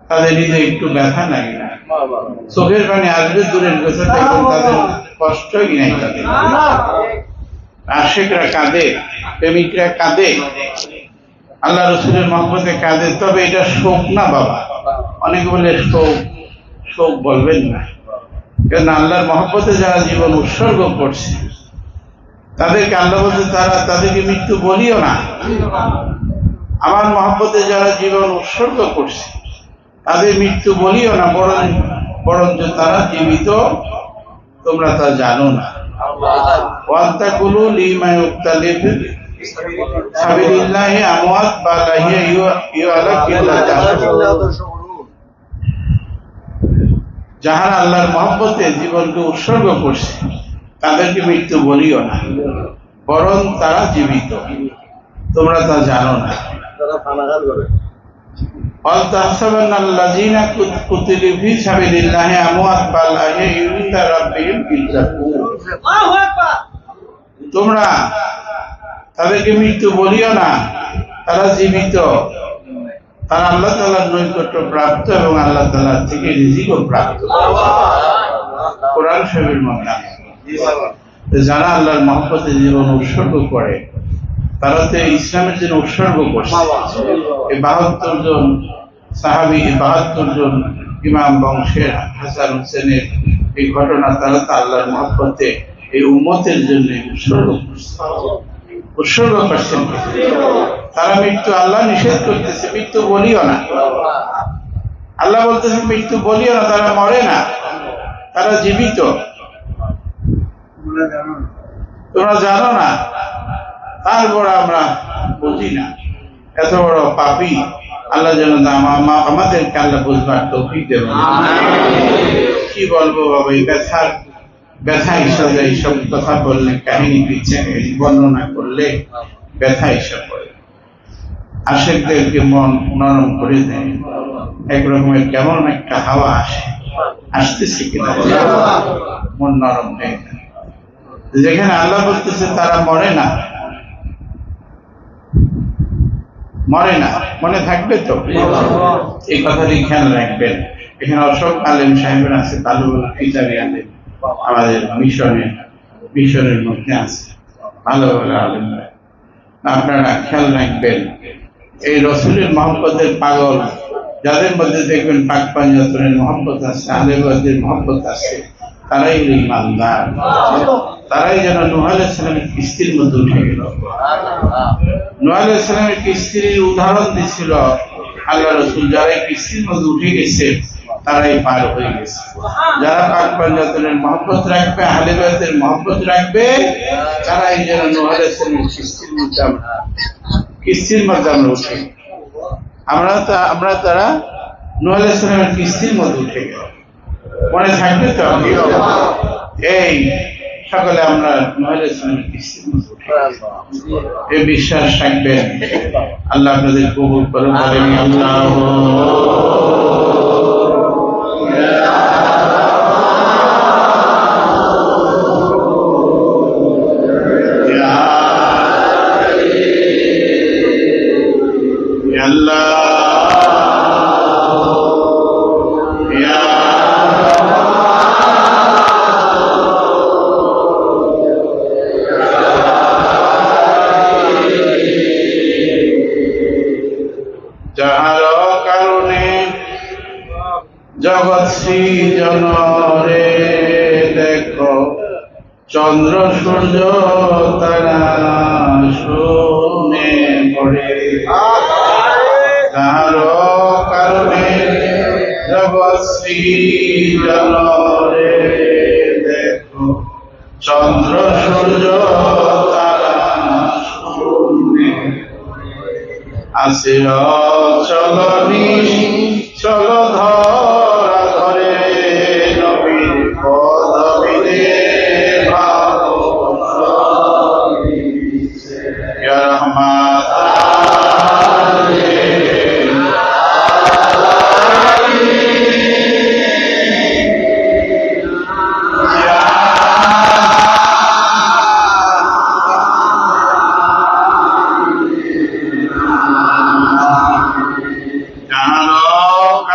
তাদের হৃদয়ে একটু ব্যথা লাগে না? চোখের পানি আসবে দূরের কথা, দেখুন তাদের কষ্টই নাই। তাদের আশিকরা কাঁদে, প্রেমিকরা কাঁদে, আল্লাহ রসুলের মহব্বতে কাঁদে। তবে এটা শোক না বাবা, অনেকে বলে শোক, শোক বলবেন না, কারণ আল্লাহর মহব্বতে যারা জীবন উৎসর্গ করছে তাদেরকে আল্লাহ বলতে তাদেরকে মৃত্যু বলিও না। আমার মহব্বতে যারা জীবন উৎসর্গ করছে তাদের মৃত্যু বলিও না, বরঞ্চ তারা জীবিত, তোমরা তা জানো না। ওয়ান্তাকুলু লিমা ইউক্তালিফ সাবিলিল্লাহি আমওয়াত বা লাহিয়া ইউআলাকিল্লা যাহারা আল্লাহর মহব্বতে জীবনকে উৎসর্গ করছে তাদেরকে মৃত্যু বলিও না, বরং তারা জীবিত, তোমরা তা জানো না। তোমরা তাদেরকে মৃত্যু বলিও না, তারা জীবিত, তারা আল্লাহ তাআলার নৈকট্য প্রাপ্ত এবং আল্লাহ তাআলা থেকে রিজিকও প্রাপ্ত। কোরআন শরীফের মধ্যে যারা আল্লাহর মহব্বতে জীবন উৎসর্গ করে তারা তো ইসলামের জন্য উৎসর্গ করছে। এই 72 জন সাহাবী, 72 জন ইমাম বংশের হাসান হোসেনের এই ঘটনা, তারা তো আল্লাহর মহব্বতে এই উম্মতের জন্য উৎসর্গ করছেন। তারা মৃত্যু আল্লাহ নিষেধ করতেছে, মৃত্যু বলিও না। আল্লাহ বলতেছে মৃত্যু বলিও না, তারা মরে না, তারা জীবিত, তোমরা জানো না। তারপর আমরা বুঝি না, এত বড় পাপী আল্লাহ যেন আমাদেরকে আল্লাহ বুঝবার তৌফিক দেবেন। কি বলবো বাবা, এই ব্যথা হিসাবে এইসব কথা বললে, কাহিনী পিছিয়ে বর্ণনা করলে ব্যথা হিসাব করে আশেকদেরকে মন নরম করে দেয়। একরকমের কেমন একটা হাওয়া আসতেছে কিনা মন নরম হয়ে যায়। যেখানে আল্লাহ বলতেছে তারা মরে না, মরে না, মনে থাকবে তো? এই কথাটি খেয়াল রাখবেন। এখানে অশোক আলেম সাহেবের আছে, তালুবুল কিতাবি আলেম আমাদের মিশনের মধ্যে আছে, ভালো ভালো আলেমরা। আপনারা খেয়াল রাখবেন, এই রসুলের মহব্বতের পাগল যাদের মধ্যে দেখবেন পাক পাঞ্জাতনের মহব্বত আছে, আলেবাদের মহব্বত আছে, তারাই ইমানদার, তারাই যেন নূহ আলাইহিস সালামের কিস্তির মধ্যে উঠে গেল। নূহ আলাইহিস সালামের কিস্তির উদাহরণ দিছিল আল্লাহ রসুল, যারা কিস্তির মধ্যে উঠে গেছে তারাই পার হয়ে গেছে। যারা পাক পাঞ্জাতনের মহব্বত রাখবে, আহলে বাইতের মহব্বত রাখবে, তারাই যেন নূহ আলাইহিস সালামের কিস্তির মধ্যে আমরা উঠে, আমরা তারা নূহ আলাইহিস সালামের কিস্তির মধ্যে উঠে গেল। মনে থাকবে তো? এই সকলে আমরা নূহ আলাইহিস সালামের কিস্তির মধ্যে উঠে এই বিশ্বাস রাখবেন। আল্লাহ আপনাদের কবুল করুন, বলেন আল্লাহু যাহার কারণে জগৎ সৃজন রে, দেখো চন্দ্র সূর্য তারা শুনে পড়ে। যাহার কারণে জগৎ সৃজন রে, দেখো চন্দ্র সূর্য তারা শুনে। আসির চলনি চল ধরা ধরে, নবীর পদবিদে ভালো ইয়া রহমান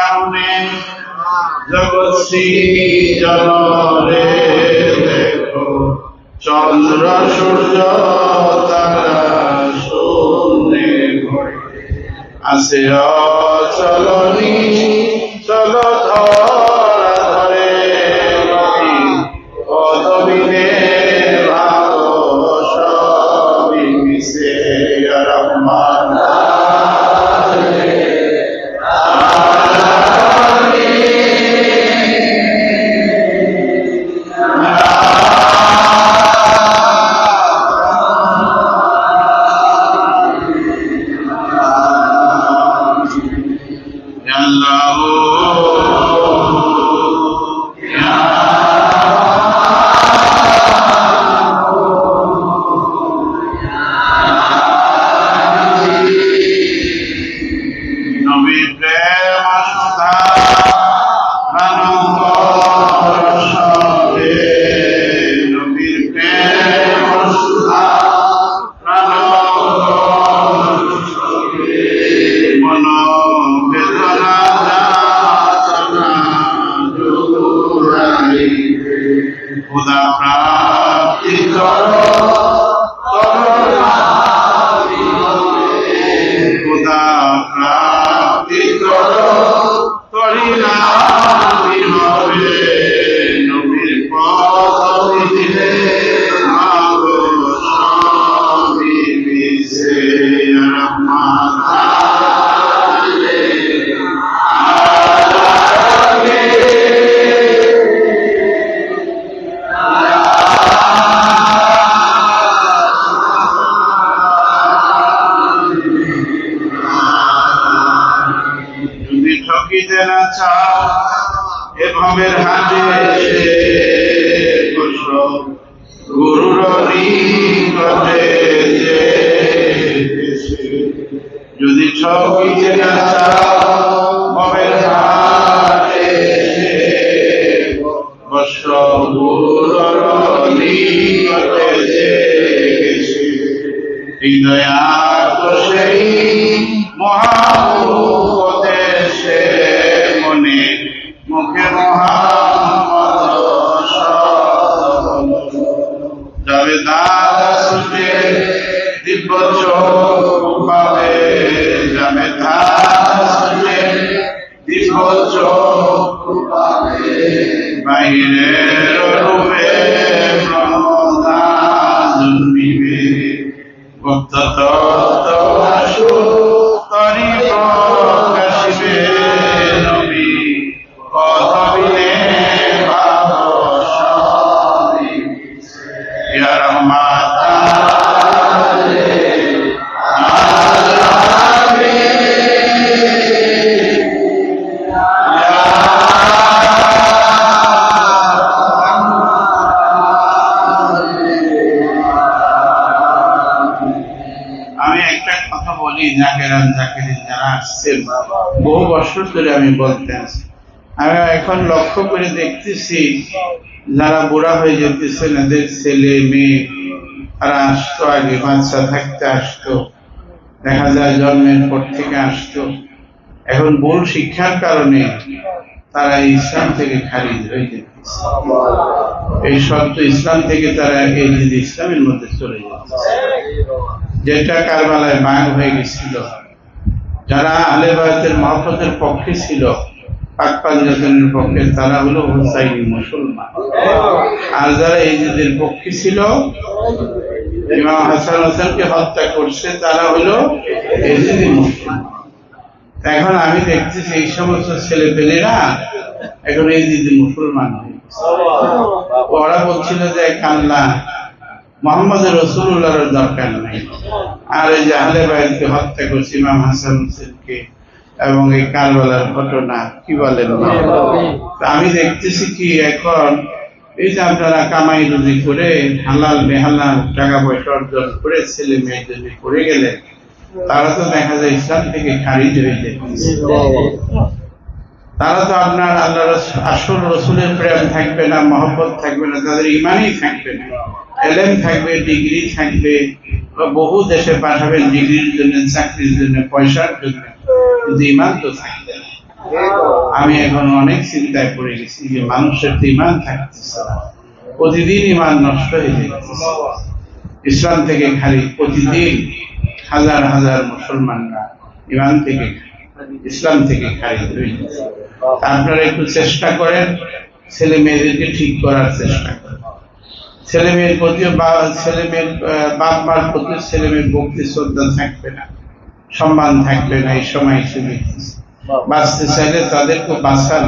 কারণে জগৎ সৃজনরে দেখো চন্দ্র সূর্য তারা শূন্যে ভরে আছে অচলনি চল ধরা ধরে পদবিনে ভাব সবই মিশে রহমান এভাবে হাতে গুরুর নিকটে যদি ঠকিতে না চাও ভবের হাতে বস্ত্র গুরুর নিকটে হৃদয়া তো সেই মহাদেশে মনে মুখে মোহাম্মদ যাবে দাদা সুখে দিব্য চোখ পাবে যাবে দাদা সুখে দিব্য চোখ পাবে বাইরের রূপে ব্রহ্মদান জন্মিবে তত্ত্ব আসু তরি প্রকাশিবে নবী পদবিনে ভাব সবই ইয়া রহমান যারা আসছেন বহু বছর ধরে আমি বলতে আছি, আমি এখন লক্ষ্য করে দেখতেছি যারা বুড়া হয়ে যেতেছেন এদের ছেলে মেয়ে তারা আসতো, আগে বাচ্চা থাকতে আসতো, দেখা যায় জন্মের পর থেকে আসতো, এখন ভুল শিক্ষার কারণে তারা ইসলাম থেকে খারিজ হয়ে যেতেছে। এই সত্য ইসলাম থেকে তারা এই ইসলামের মধ্যে চলে যাচ্ছে, যেটা কারবালায় ভাগ হয়ে গেছিল। যারা আহলে বায়তের মহব্বতের পক্ষে ছিল, পাক পাঞ্জাতনের পক্ষে, তারা হলো হুসাইনি মুসলমান। আর যারা ইজিদের পক্ষে ছিল, ইমাম হাসান হোসেনকে হত্যা করছে, তারা হলো ইজিদি মুসলমান। এখন আমি দেখতেছি এই সমস্ত ছেলে পেলেরা এখন ইজিদি মুসলমান হয়ে গেছে। ওরা বলছিল যে কান্না মোহাম্মদ রাসূলুল্লাহর দরকার নাই, আর এই যে আহলে বায়তকে হত্যা করছে ইমাম হাসান হোসেনকে এবং এই কারবালার ঘটনা কি বলেন না। আমি দেখতেছি কি এখন এই যে আপনারা কামাই রুজি করে হালাল বেহালাল টাকা পয়সা অর্জন করে ছেলে মেয়েদের করে গেলেন, তারা তো দেখা যায় ইসলাম থেকে খারিজ হয়ে যাচ্ছে। তারা তো আপনার আল্লাহর আসল রসুলের প্রেম থাকবে না, মহব্বত থাকবে না, তাদের ইমানই থাকবে না। এলেম থাকবে, ডিগ্রি থাকবে, বহু দেশে পাঠাবেন ডিগ্রির জন্য, চাকরির জন্য, পয়সার জন্য, কিন্তু ইমান তো থাকবে না। আমি এখন অনেক চিন্তায় পড়ে গেছি যে মানুষের তো ইমান থাকতেছে না, প্রতিদিন ইমান নষ্ট হয়ে যাচ্ছে। ইসলাম থেকে খালি প্রতিদিন হাজার হাজার মুসলমানরা ইমান থেকে ইসলাম থেকে খারিজ হয়ে যাচ্ছে। আপনারা একটু চেষ্টা করেন, ছেলে মেয়েদেরকে ঠিক করার চেষ্টা করেন। ছেলে মেয়ের প্রতিও ছেলে মেয়ের বাপ মার প্রতি ছেলে মেয়ের ভক্তি শ্রদ্ধা থাকবে না, সম্মান থাকবে না। এই সময় এসে দেখতেছে বাঁচতে চাইলে তাদেরকে বাঁচান,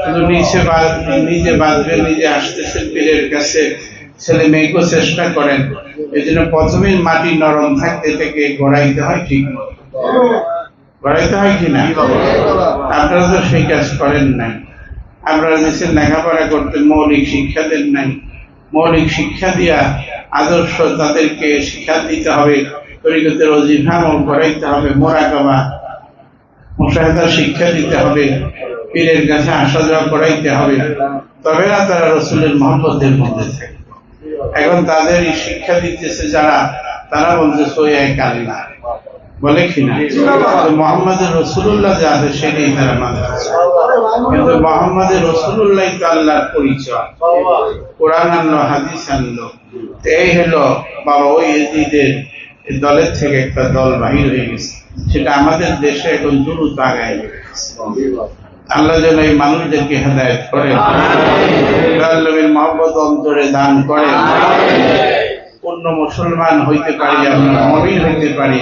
শুধু নিজে বাঁচবেন, নিজে আসতেছে পীরের কাছে, ছেলে মেয়েকেও চেষ্টা করেন। এই জন্য প্রথমে মাটি নরম থাকতে থেকে গড়াইতে হয়, ঠিক মতো গড়াইতে হয় কিনা? আপনারা তো সেই কাজ করেন নাই। আপনারা দেশের লেখাপড়া করতে মৌলিক শিক্ষা দেন নাই। মৌলিক শিক্ষা দিয়া আদর্শ তাদেরকে শিক্ষা দিতে হবে, তরিকতের ওজিফা আমল করাইতে হবে, মোরাকাবা মুশাহাদা শিক্ষা দিতে হবে, পীরের কাছে আসা যাওয়া করাইতে হবে, তবে না তারা রসুলের মহব্বতের মধ্যে থাকবে। এখন তাদের শিক্ষা দিতেছে যারা, তারা বলতেছে ওই এক আল্লাহ, বলে কিনা? মোহাম্মদের রসুল্লাহ যা আছে সেটাই তারা মানতেছে, কিন্তু মোহাম্মদের রসুল্লাহ তো আল্লাহর পরিচয়। কোরআন আনলো, হাদিস আনলো, এই হলো বাবা ওই এজিদের দলের থেকে একটা দল বাহির হয়ে গেছে, সেটা আমাদের দেশে এখন দ্রুত আগায় গেছে। আল্লাহ যেন এই মানুষদেরকে হেদায়েত করে, আল্লাহর মহব্বত অন্তরে দান করে, পূর্ণ মুসলমান হইতে পারি, আমরা মুমিন হইতে পারি।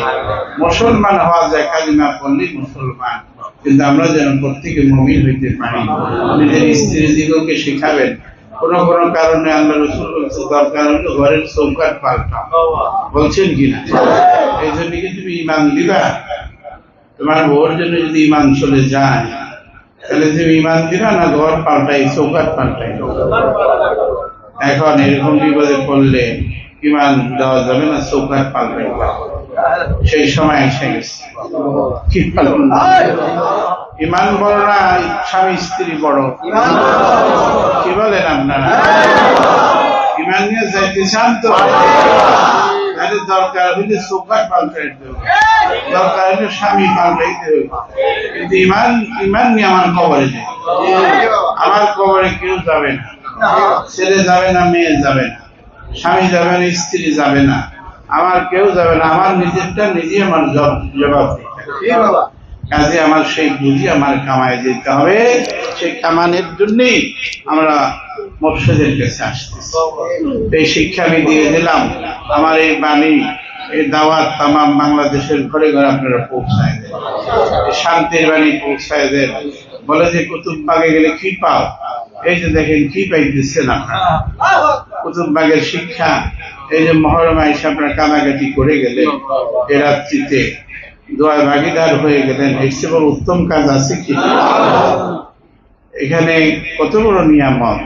মুসলমান হওয়া যায় কালিমা পড়লেই মুসলমান, কিন্তু আমরা যেন প্রত্যেকে মুমিন হইতে পারি। নিজের স্ত্রী দিগকে শিখাবেন, কোন কোন কারণে আল্লাহ রাসূল বলছেন দরকার হলে ঘরের চৌকাঠ পাল্টা, বলছেন কিনা? এই জন্য কি তুমি ইমান দিবা? তোমার বউর জন্য যদি ইমান চলে যায়, তাহলে তুমি ইমান দিবা না ঘর পাল্টাই, চৌকাঠ পাল্টাই? এখন এরকম বিপদে পড়লে ইমান দেওয়া যাবে না, চৌকাঠ পাল্টাই। সেই সময় এসে গেছে। কি পালন ইমান বড় না স্বামী স্ত্রী বড়? কি বলেন আপনারা? ইমান নিয়ে যাইতে চান তো? তাহলে দরকার হইলে চৌকাঠ পাল্টাইতে হবে, দরকার হইলে স্বামী পাল্টাইতে হবে, কিন্তু ইমান নিয়ে আমার কবরে যায়। আমার কবরে কেউ যাবে না, ছেলে যাবে না, মেয়ে যাবে না, স্বামী যাবে না, স্ত্রী যাবে না, আমার কেউ যাবে না। আমার নিজেরটা নিজে আমার জবাব দিতে হবে। কাজে আমার সেই বুঝি আমার কামায় যেতে হবে। সেই কামানের জন্যই আমরা মুর্শিদের কাছে আসতেছি। এই শিক্ষা আমি দিয়ে দিলাম। আমার এই বাণী, এই দাওয়াত তামাম বাংলাদেশের ঘরে ঘরে আপনারা পৌঁছায় দেন, শান্তির বাণী পৌঁছায় দেন। বলে যে কুতুববাগে গেলে কি পাও? এই যে দেখেন কি পাইতেছেন আপনারা, কুতুববাগের শিক্ষা। এই যে মহরম আইসা আপনারা কানাকাটি করে গেলেন, এ রাত্রিতে দোয়া ভাগিদার হয়ে গেলেন, এর চেয়ে বড় উত্তম কাজ আছে কি? এখানে কত বড় নিয়ামত।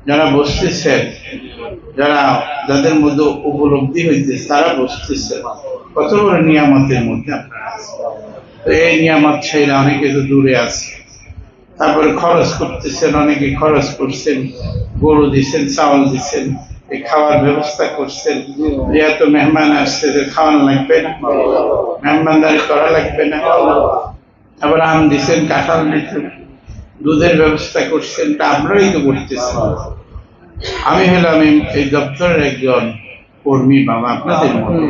যারা বসতেছেন, যাদের মধ্যে উপলব্ধি হইতেছে, তারা বসতেছে, কত বড় নিয়ামতের মধ্যে আপনারা আছেন। তো এই নিয়ামত ছেড়ে অনেকে তো দূরে আছে। তারপরে খরচ করতেছেন, অনেকে খরচ করছেন, গরু দিচ্ছেন, চাউল দিচ্ছেন, এই খাওয়ার ব্যবস্থা করছেন। এত মেহমান আসছে, খাওয়ানো লাগবে না, মেহমানদারি করা লাগবে না। আবার আম দিচ্ছেন, কাঁঠাল দিচ্ছেন, দুধের ব্যবস্থা করছেন, তা আপনারাই তো করতেছেন। আমি হলাম এই দপ্তরের একজন কর্মী বাবা, আপনাদের মধ্যে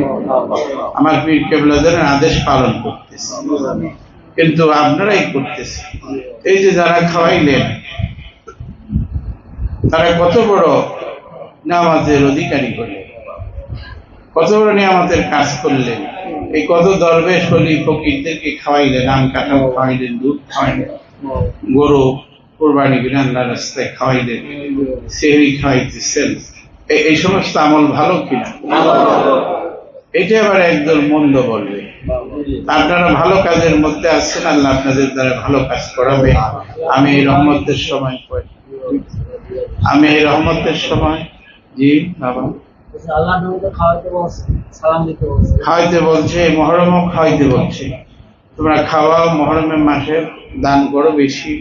আমার পীর কেবলাদের আদেশ পালন করতেছে, কিন্তু আপনারাই করতেছেন। এই যে যারা খাওয়াইলেন, তারা কত বড় নিয়ামতের অধিকারী করলেন, কত বড় নিয়ামতের কাজ করলেন। এই কত দরবেশ হলি ফকিরদেরকে খাওয়াইলেন, আম কাঁঠাল খাওয়াইলেন, দুধ খাওয়াইলেন, গরু কোরবানি করে আল্লাহর রাস্তায় খাওয়াইলেন, সেহরি খাওয়াইতেছেন। এই সমস্ত আমল ভালো কিনা? এটা আবার একদল মন্দ বলবে। আপনারা ভালো কাজের মধ্যে আছেন, আল্লাহ আপনাদের দ্বারা ভালো কাজ করাবে। আমি এই রহমতের সময় জি বাবা খাওয়াইতে বলছে, মহরমও খাওয়াইতে বলছে। তোমরা খাওয়াও, মহরমের মাসে দান করো বেশি,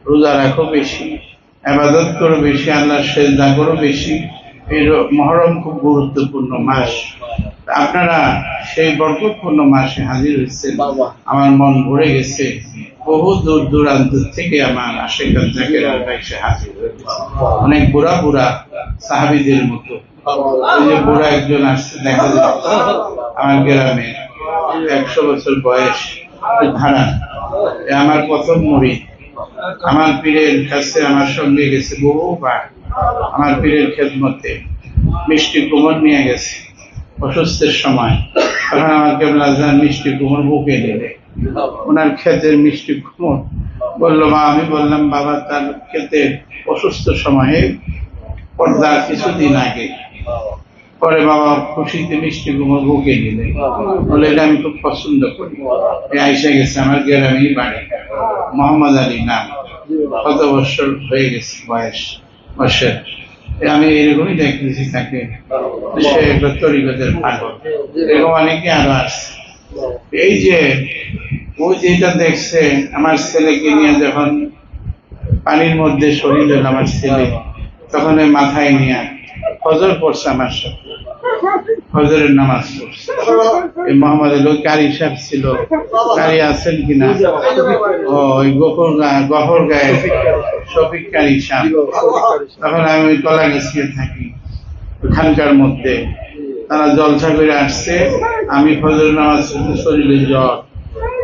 রোজা রাখো বেশি, ইবাদত করো বেশি, আল্লাহর সেজদা করো বেশি। এই মহরম খুব গুরুত্বপূর্ণ মাস। আপনারা সেই বরকতপূর্ণ মাসে হাজির হয়েছে, আমার মন ভরে গেছে। বহু দূর দূরান্ত থেকে আমার আশেখান জাকেরা এসে হাজির হয়েছে, অনেক বুড়া বুড়া সাহাবীদের মতো। ওই যে বুড়া একজন আসছে, দেখা যায় আমার গ্রামে 100 বছর বয়স, ধারা আমার প্রথম মুরিদ। আমার পীরের কাছে আমার সঙ্গে গেছে বহুবার, আমার পীরের খেদমতে মিষ্টি কুমড় নিয়ে গেছে অসুস্থের সময়। তখন আমার কেবলা মিষ্টি কুমড় বুকে নিলে, ওনার ক্ষেতের মিষ্টি কুমড় বললো মা। আমি বললাম বাবা, তার ক্ষেতে অসুস্থ সময়ে পর্দার কিছুদিন আগে। পরে বাবা খুশিতে মিষ্টি কুমড় বুকে নিলে, বলে এটা আমি খুব পছন্দ করি। আইসা গেছে আমার গ্রামেই বাড়ি, মোহাম্মদ আলী নাম, কত বছর হয়ে গেছে বয়সের। আমি এরকমই দেখতেছি তাকে, সে একটা তরিকতের পাগল। এরকম অনেকে আরো আসছে। এই যে ও যেটা দেখছে, আমার ছেলেকে নিয়ে যখন পানির মধ্যে শরীর হল আমার ছেলে, তখন ওই মাথায় নিয়ে ফজর পড়ছে আমার সাথে, ফজরের নামাজ পড়ছে। এই মোহাম্মদ আলী কারি সাহেব ছিল, কারি আছেন কিনা, ওই গফর গায়ে শফিক কারি সাহেব। তখন আমি ওই কলা গেছিয়ে থাকি ওখানকার মধ্যে, তারা জলসা করে আসছে। আমি ফজর নামাজ শরীরে জ্বর,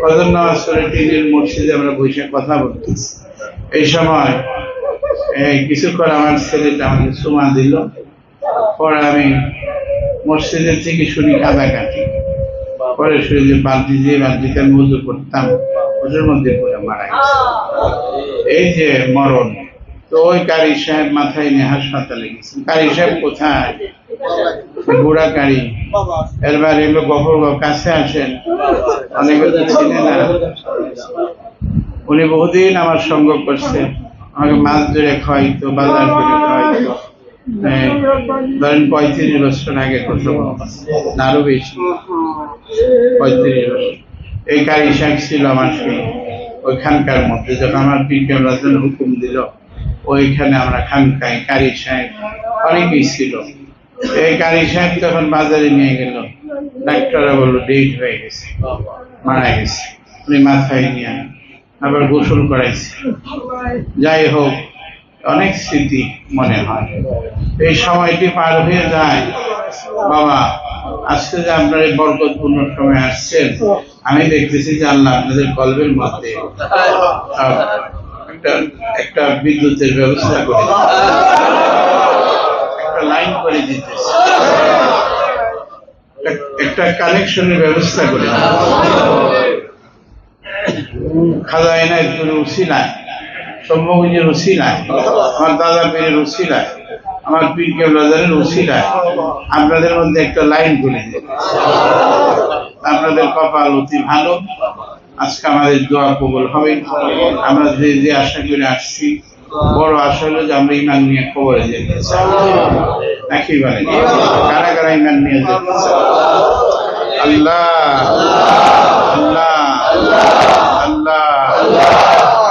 ফজর নামাজ পড়ে টিনের মসজিদে আমরা বসে কথা বলতেছি। এই সময় কিছুক্ষণ আমার ছেলেটা আমাকে চুমা দিল। পরে আমি মসজিদের থেকে শুনি কাঁদাকাটি। পরে শুনি যে বালতি দিয়ে বালতিতে আমি উযু করতাম, ওটার মধ্যে পড়ে মারা গেছে। এই যে মরণ। তো ওই কারি সাহেব মাথায় নিয়ে হাসপাতালে গেছেন। কারি সাহেব কোথায়? বুড়া কারি। এরবার এগুলো গফরগাঁও কাছে আসেন, অনেকে তো চিনে না। উনি বহুদিন আমার সঙ্গ করছে, আমাকে মাছ ধরে খাওয়াইতো, বাজার করে খাওয়াইতো। ধরেন 35 বছর আগে কথা, আরো বেশি, 35 বছর। এই কারি সাহেব ছিল আমার সেই ওইখানকার মধ্যে। যখন আমার পীর কেবলা হুকুম দিল, ওইখানে আমরা খানকাই কারি সাহেব অনেকেই ছিল। এই কারি সাহেব যখন বাজারে নিয়ে গেল, ডাক্তাররা বললো ডেট হয়ে গেছে, মারা গেছে। উনি মাথায় নিয়ে আবার গোসল করাইছে। যাই হোক, অনেক স্মৃতি মনে হয়। এই সময়টি পার হয়ে যায়। বাবা, আজকে যে আপনার এই বরকতপূর্ণ সময় আসছেন, আমি দেখতেছি যে আল্লাহ আপনাদের কলবের মধ্যে একটা বিদ্যুতের ব্যবস্থা করে, একটা লাইন করে দিতেছে, একটা কানেকশনের ব্যবস্থা করে। খাজা এনায়েতপুর উসিলায়, সম্ভবীর উসিলায়, আমার দাদা পীরের উসিলায়, আমার পীর কেবলাদারের উসিলায় আপনাদের মধ্যে একটা লাইন করে দিন। আপনাদের কপাল অতি ভালো। আজকে আমাদের দোয়া কবুল হবে। আমরা যে আশা করে আসছি, বড় আশা হলো যে আমরা ইমান নিয়ে কবরে যেতে চাই, নাকি বলেন? কারা কারা ইমান নিয়ে যেতে চাই? আল্লাহ আল্লাহ আল্লাহ,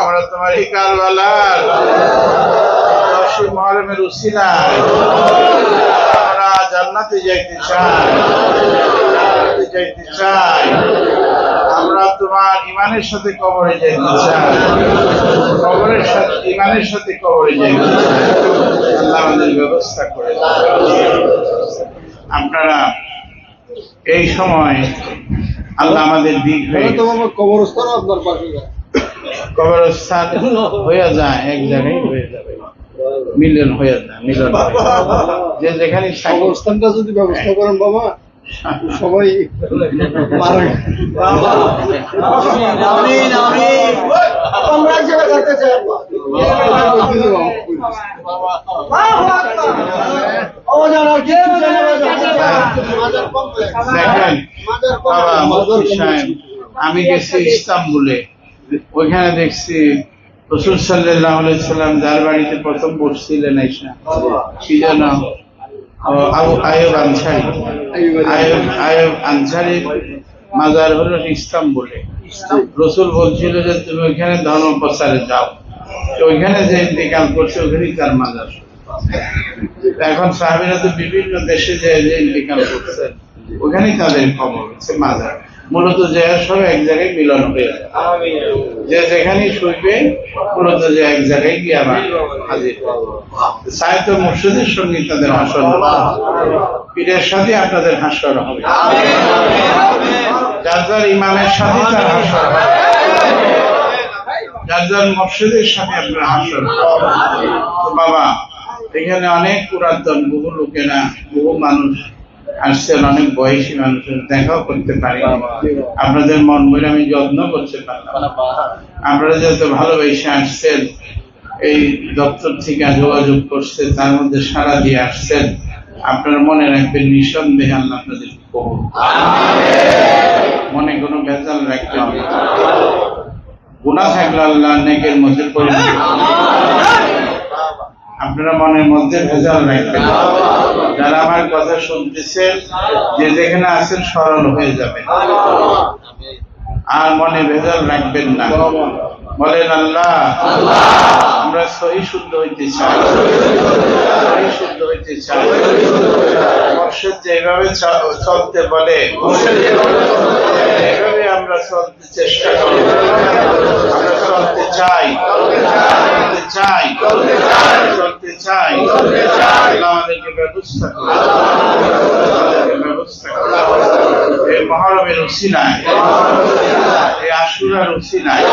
আমরা তোমার এই কারবালার মহরমের উসিলায় আমরা জান্নাতে যাইতে চাই, আমরা তোমার ইমানের সাথে কবরে যাইতে চাই, কবরের সাথে ইমানের সাথে কবরে যাইতে চাই। আল্লাহ আমাদের ব্যবস্থা করে। আপনারা এই সময় আল্লাহ আমাদের দিক হয়ে কবরস্থান, আপনার পাশে কবরস্থান হয়ে যায়, এক জায়গায় হয়ে যাবে, মিলন হয়ে যায়, মিলন যে যেখানে কবরস্থানটা যদি ব্যবস্থা করেন বাবা, সবাই দেখেন বাবা মুফতি সাহেব, আমি গেছি ইস্তাম্বুলে, ওইখানে দেখছি রাসূল সাল্লাল্লাহু আলাইহি সাল্লাম যার বাড়িতে প্রথম বসছিলেন আয়েশা, কি যেন আবু আইয়ুব আনসারী, আইয়ুব আনসারীর মাজার হলো ইস্তাম্বুলে। রাসূল বলছিল যে তুমি ওইখানে ধর্ম প্রচারে যাও, ওইখানে যে ইন্তেকাল করছে ওখানেই তার মাজার। এখন সাহাবীরা তো বিভিন্ন দেশে যে ইন্তেকাল করছেন, ওখানেই তাদের খবর হচ্ছে মাজার। মূলত যে সব এক জায়গায় মিলন হয়ে যায়, যে যেখানে শুইবে মূলত যে এক জায়গায় গিয়ে আবার হাজির সাহিত্য মুর্শিদের সঙ্গে তাদের হাসর, পীরের সাথে আপনাদের হাসর হবে, যার যার ইমামের সাথে তার হাসর হবে, যার যার মুর্শিদের সাথে আপনার হাসর হবে। বাবা এখানে অনেক পুরাতন বহু লোকেরা, বহু মানুষ আসছেন, অনেক বয়সী মানুষ দেখাও করতে পারি, আপনাদের মন বলে আমি যত্ন করতে পারলাম। আপনারা যত ভালোবেসে আসছেন, এই দপ্তর থেকে যোগাযোগ করছে, তার মধ্যে সাড়া দিয়ে আসছেন, আপনারা মনে রাখবেন নিঃসন্দেহে আল্লাহ আপনাদের কবুল, মনে কোনো ভেজাল রাখবেন, গুনাহ থাকলে আল্লাহ নেকের মধ্যে পরিণত আপনারা মনের মধ্যে ভেজাল রাখবেন। যারা আমার কথা শুনতেছেন, যে যেখানে আছেন সরল হয়ে যাবেন, আর মনে ভেজাল রাখবেন না। বলেন আল্লাহ আমরা সহি শুদ্ধ হইতে চাই, সহি শুদ্ধ হইতে চাই। মুর্শিদ যেভাবে চলতে বলে এইভাবে আমরা চলতে চেষ্টা করি, আমরা চলতে চাই, চলতে চাই, চলতে চাই। আল্লাহ আমাদেরকে ব্যবস্থা করে, আমাদেরকে ব্যবস্থা করে। এই মহরমের উসিলায়, এই আশুরার উসিলায়,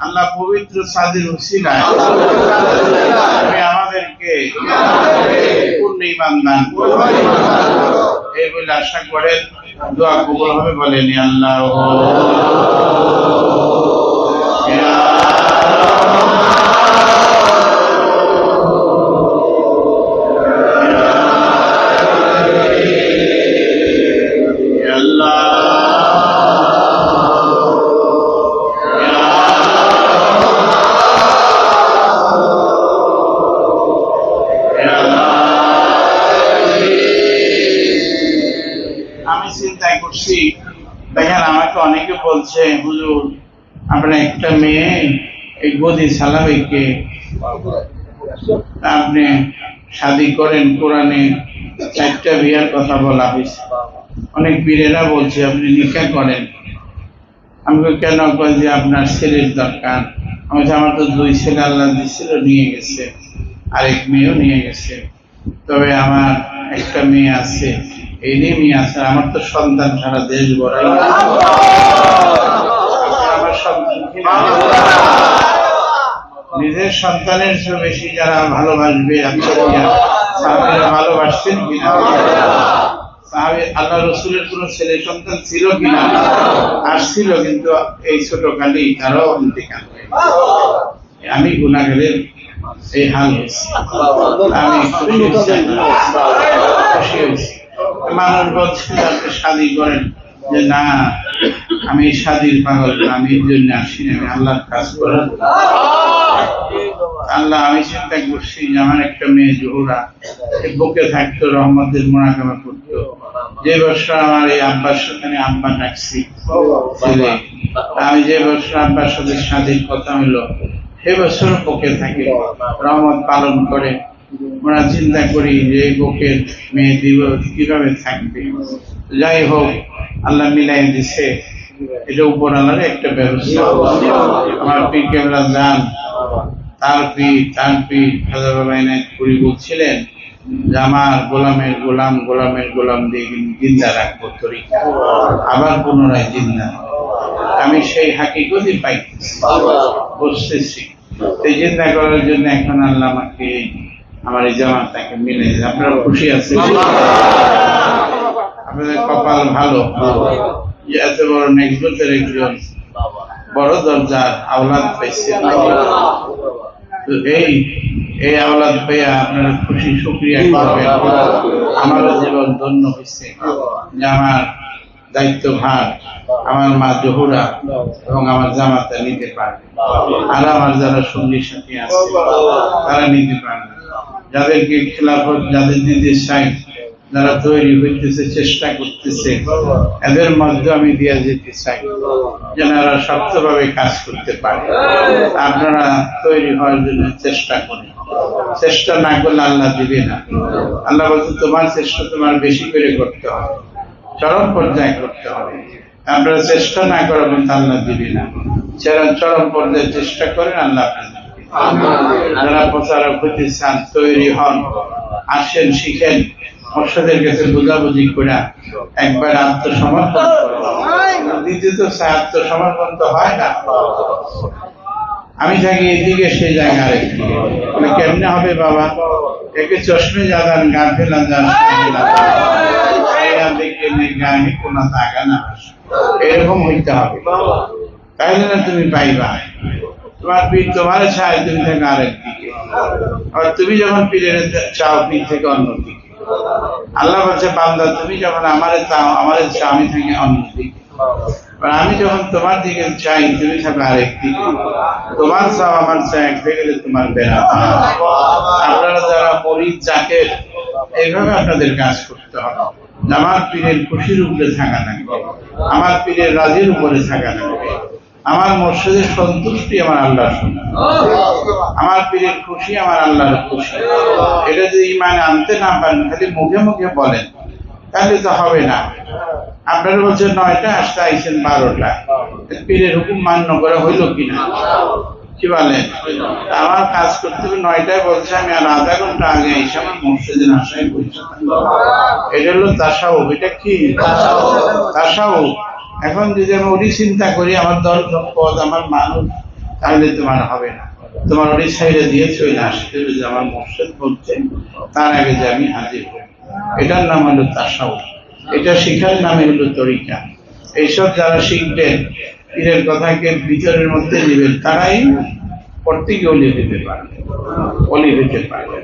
আল্লাহ পবিত্র সাদের উসিলায় তুমি আমাদেরকে পূর্ণ ঈমান দান করো, এই বলে আশা করেন। দোয়া কবুল হবে বলেন আল্লাহ। আমি চিন্তাই করছি, দেখেন আমাকে অনেকে বলছে হুজুর আপনার একটা মেয়ে এই গদি সালাবে কে, আপনি শাদী করেন, কোরআনে 4টা বিয়ার কথা বলা হয়েছে, অনেক পীরেরা বলছে আপনি নিকাহ করেন। আমি কেন কই যে আপনার ছেলের দরকার। আমি আমার তো 2 ছেলে আল্লাহ দিছিল, নিয়ে গেছে, আরেক মেয়েও নিয়ে গেছে, তবে আমার একটা মেয়ে আছে, এই নিয়ে মেয়ে আছে। আমার তো সন্তান সারা দেশ ভরাই, আমার সন্তান নিজের সন্তানের চেয়ে বেশি যারা ভালোবাসবে, সাহাবীরা ভালোবাসতেন কিনা, সাহাবী আল্লাহ রসুলের কোন ছেলে সন্তান ছিল কিনা, আসছিল, কিন্তু এই ছোট কালেই তারাও ইন্তেকাল হয়ে গেছে। আমি গুনাহগারের এই হাল হয়েছে, আমি খুশি হয়েছি। মানুষ বলছে আপনি শাদী করেন, যে না আমি শাদীর পাগল, আমি এর জন্য আসিনি, আমি আল্লাহর কাজ করেন। আল্লাহ আমি চিন্তা করছি যে আমার একটা মেয়ে জোহরা বুকে থাকতো, রহমতের মোনাকামা করতো। যে বছর আমার এই আব্বার সাথে আব্বা ডাকছি ছেলে, আমি যে বছর আব্বার সাথে শাদীর কথা হলো সে বছর বুকে থাকে, রহমত পালন করে। আমরা চিন্তা করি যে এই বুকের মেয়ে দিব কিভাবে থাকবে। যাই হোক আল্লাহ মিলাই দিছে, এটা উপর আল্লাহর একটা ব্যবস্থা। আমার পীর কেবলা যান, তার পীর খাজা বাবা এনায়েতপুরী বলছিলেন যে আমার গোলামের গোলাম, গোলামের গোলাম দিয়ে জিন্দা রাখবো তরিকা, আবার পুনরায় জিন্দা। আমি সেই হাকিকতই পাইতেছি, বুঝতেছি। এই জিন্দা করার জন্য এখন আল্লাহ আমাকে আমার এই জামাতাকে মিলে, আপনারা খুশি আছেন? আপনাদের কপাল ভালো, এত বড় নেকবতের একজন বড় দরজার আওলাদ পাইছে। এই আওলাদ পেয়ে আপনারা খুশি শুকরিয়া করবেন। আমারও জীবন ধন্য হয়েছে যে আমার দায়িত্ব ভার আমার মা জোহরা এবং আমার জামাতা নিতে পারবে, আর আমার যারা সঙ্গী সাথী আছে তারা নিতে পারবে। যাদেরকে খেলাফত যাদের দিতে চাই যারা তৈরি হইতেছে, চেষ্টা করতেছে, এদের মধ্যে আমি দিয়ে যেতে চাই যেন এরা শক্তভাবে কাজ করতে পারে। আপনারা তৈরি হওয়ার জন্য চেষ্টা করেন, চেষ্টা না করলে আল্লাহ দিবে না। আল্লাহ বলছে তোমার চেষ্টা তোমার বেশি করে করতে হবে, চরম পর্যায়ে করতে হবে। আপনারা চেষ্টা না করবেন আল্লাহ দিবে না। চরম পর্যায়ে চেষ্টা করেন, আল্লাহ যারা প্রচারক হতে চান তৈরি হন, আসেন, শিখেন, মর্শদের কাছে বুঝাবুঝি করে একবার আত্মসমর্পণ করেন। দ্বিতীয়ত আত্মসমর্পণ তো হয় না, আমি থাকি এদিকে সেই জায়গা আরেকদিকে, কেমনে হবে বাবা? একে চশমে যাদান গাফেলা যান দেখে গায়ে কোন জায়গা না, এরকম হইতে হবে, তাইলে না তুমি পাইবা। তোমার পীর তোমার চায়, তুমি থেকে আরেকদিকে, আর তুমি যখন পীরের চাও, পীর থেকে অন্যদিকে। আল্লাহ বলছে বান্দা তুমি যখন আমারে চাও, আমারে চাও, আমি থাকি অন্যদিকে। আমি যখন তোমার দিকে চাই, তুমি থাকো আরেকদিকে। তোমার চাও আমার চাই এক গেলে তোমার বেড়া। আপনারা যারা মরিদ জাকের, এইভাবে আপনাদের কাজ করতে হবে। আমার পীরের খুশির উপরে থাকা লাগবে, আমার পীরের রাজির উপরে থাকা লাগবে, আমার মর্শদের সন্তুষ্টি আমার আল্লাহর সন্তুষ্টি, আমার পীরের খুশি আমার আল্লাহর খুশি। এটা যদি ইমানে আনতে না পারেন, খালি মুখে মুখে বলেন, তাহলে তো হবে না। আপনারা বলছেন 9টা, আসতে আইছেন 12টা, পীরের হুকুম মান্য করা হইল কিনা? কি বলেন? আমার কাজ করতে হবে 9টায়, বলছে আমি আর আধা ঘন্টা আগে এসে আমার মসজিদের আশায় বলছি। এটা হলো তাসাউফ। এটা কি তাসাউফ? এখন যদি আমি ওই চিন্তা করি আমার দল সম্পদ, আমার মানুষ, তাহলে তোমার হবে না। তোমার ওই সাইডে দিয়ে চলে আসতে হবে যে আমার মসজিদ বলছে, তার আগে যে আমি হাজির হই। এটার নাম হলো তাসাউফ। এটা শিখার নামে হলো তরিকা। এইসব যারা শিখবেন, পীরের কথাকে ভিতরের মধ্যে নেবেন, তারাই প্রত্যেকে অলি হইতে পারবে, অলি হইতে পারবে।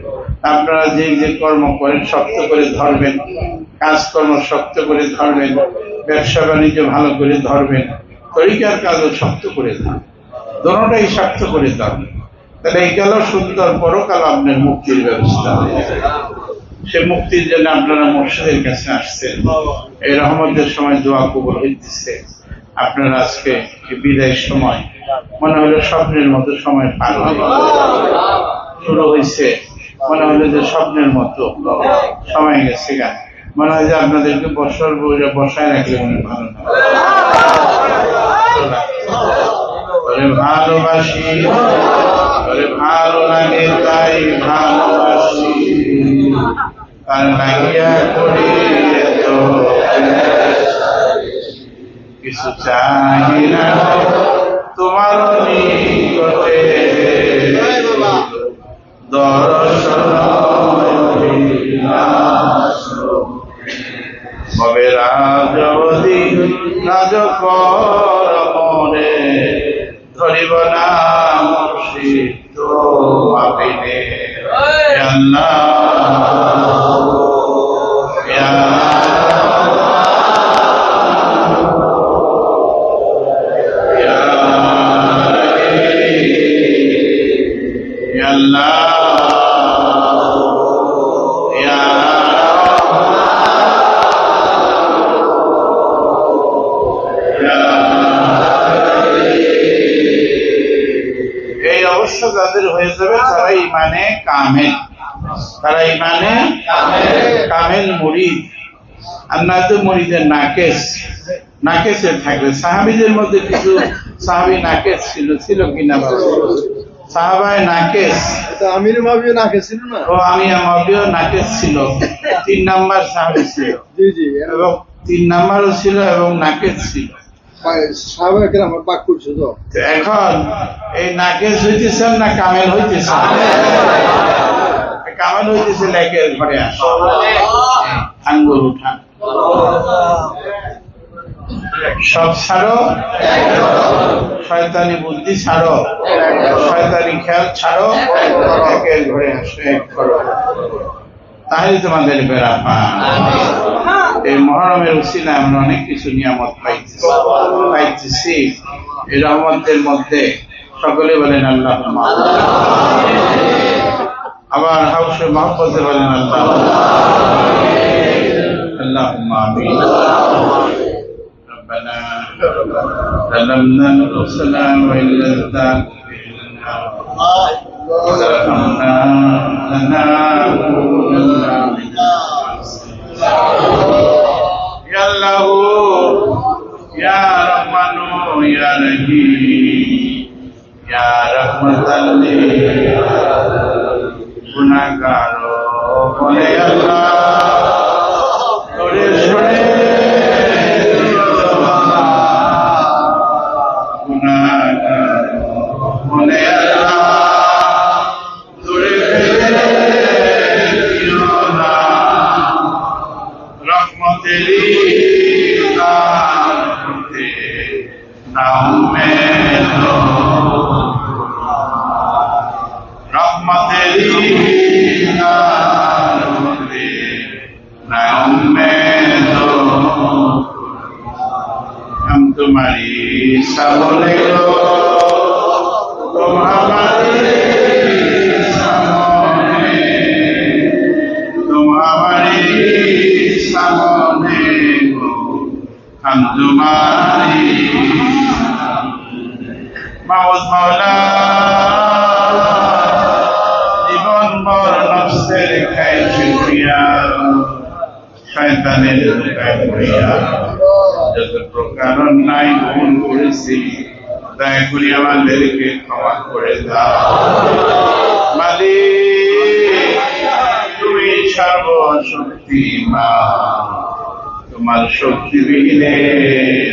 আপনারা যে যে কর্ম করেন শক্ত করে ধরবেন, কাজকর্ম শক্ত করে ধরবেন, ব্যবসা বাণিজ্য ভালো করে ধরবেন, তরিকার কাজও শক্ত করে ধরবেন, দোনোটাই শক্ত করে ধরবেন। তাহলে এই গেল সুন্দর, পরকাল আপনার মুক্তির ব্যবস্থা হয়ে যাবে। সে মুক্তির জন্য আপনারা মর্শিদের কাছে আসছেন। এই রহমতের সময় দোয়া কবুল হইতেছে। আপনারা আজকে বিদায়ের সময় মনে হলো স্বপ্নের মতো সময় পার হয়ে শুরু হয়েছে, মনে হলো যে স্বপ্নের মতো সময় গেছে গা। মনে হয় যে আপনাদেরকে বসায় রাখলে মনে ভালো না। ভালোবাসি, ভালো লাগে তাই ভালোবাসি, তার লাগিয়া করি তো কিছু চাই না তোমার নিকটে, দর্শন হবে রাজবদি রাজ কর মনে, ধরিব না মুর্শিদ আপিনে। আল্লাহ যাদের হয়ে যাবে তারা ইমানে কামেল, তারা ইমানে কামেল মুরিদ। আর না তো মুরিদের নাকেস, নাকেসের থাকবে। সাহাবীদের মধ্যে কিছু সাহাবী নাকেস ছিল, ছিল কিনা বাবা? সাহাবায়ে নাকেস, আমির মাবিও নাকেস ছিল না? ও আমির মাবিও নাকেস ছিল। 3 নাম্বার সাহাবী ছিল, জি জি, এবং 3 নাম্বারও ছিল এবং নাকেস ছিল। এখন এই নাকেস হইতেছেন না কামেল হইতেছেন? কামেল হইতেছে লেকের ঘরে আসে, আঙ্গুল উঠান, সব ছাড়ো, শয়তানি বুদ্ধি ছাড়ো, শয়তানি খেয়াল ছাড়ো, একের ঘরে আসো, এক করো, তাহলে তোমাদের বেড়া পান। এই মহরমের উসিলায় আমরা অনেক কিছু নিয়ামত পাইতেছি। এই রহমতের মধ্যে সকলে বলেন আল্লাহ, আবার হাউসে মহব্বতে বলেন আল্লাহ। اللهم آمين ربنا ظلمنا أنفسنا وإن لم تغفر لنا وترحمنا لنكونن من يا الله يا رحمن يا رحيم يا رحمة للغناগার বলে আল্লাহ তোরে শুনে গুনাহগার বলে আল্লাহ তোরে ফেলে দিও না রহমতেরি কারণে নামে তো রহমতেরি কারণে নামে তো हम तुम्हारी सामने को तुम हमारे सामने तुम हमारी सामने को हम तुम्हारी माउद मौला জীবন বর নফসের খাই শুকরিয়া শয়তানের ধোঁকায় পড়িয়া যত প্রকার অন্যায় ভুল করেছি দয়া করে আমাদেরকে ক্ষমা করে দাও মালিক তুমি সর্বশক্তিমান তোমার শক্তি বিহীনে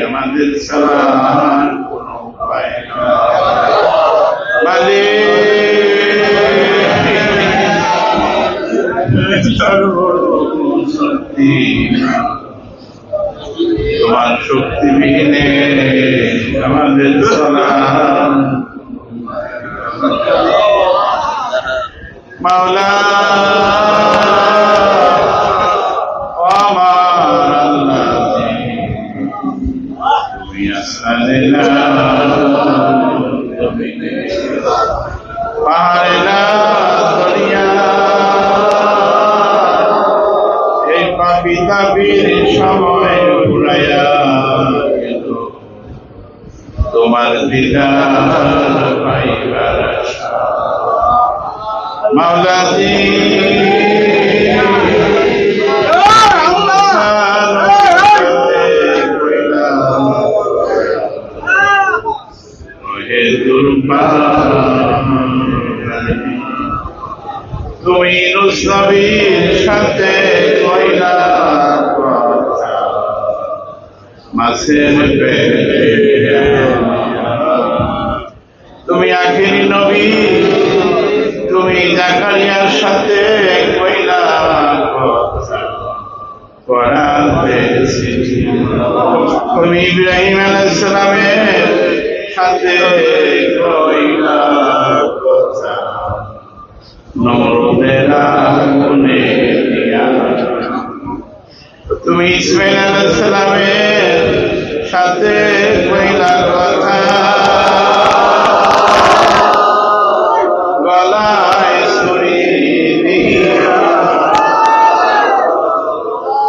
আমাদের চলার কোনো উপায় নাই মালিক সর্বশক্তিমান তোমার শক্তি বিহীনে আমাদের চলার মাওলা আমার আল্লাহ তুমি আসমানে না জমিনে পাহাড়ে না দরিয়া এই পাপী তাবির সময় ঘুরাইয়া গেল তোমার দিদার পাইবার আশা মাওলাজি তুমি নবীর সাথে কইলা কথা মাসের পেটে তুমি আখেরি নবী তুমি জাকারিয়ার সাথে কইলা কথা পড়াতেছি তুমি ইব্রাহিম আলাইহিস সালামের সাথে কইলা কথা নমরুদের আগুনে দিয়া তুমি ইসমাঈল আলাইহিস সালামের সাথে কইলা কথা গলায় ছুরি দিয়া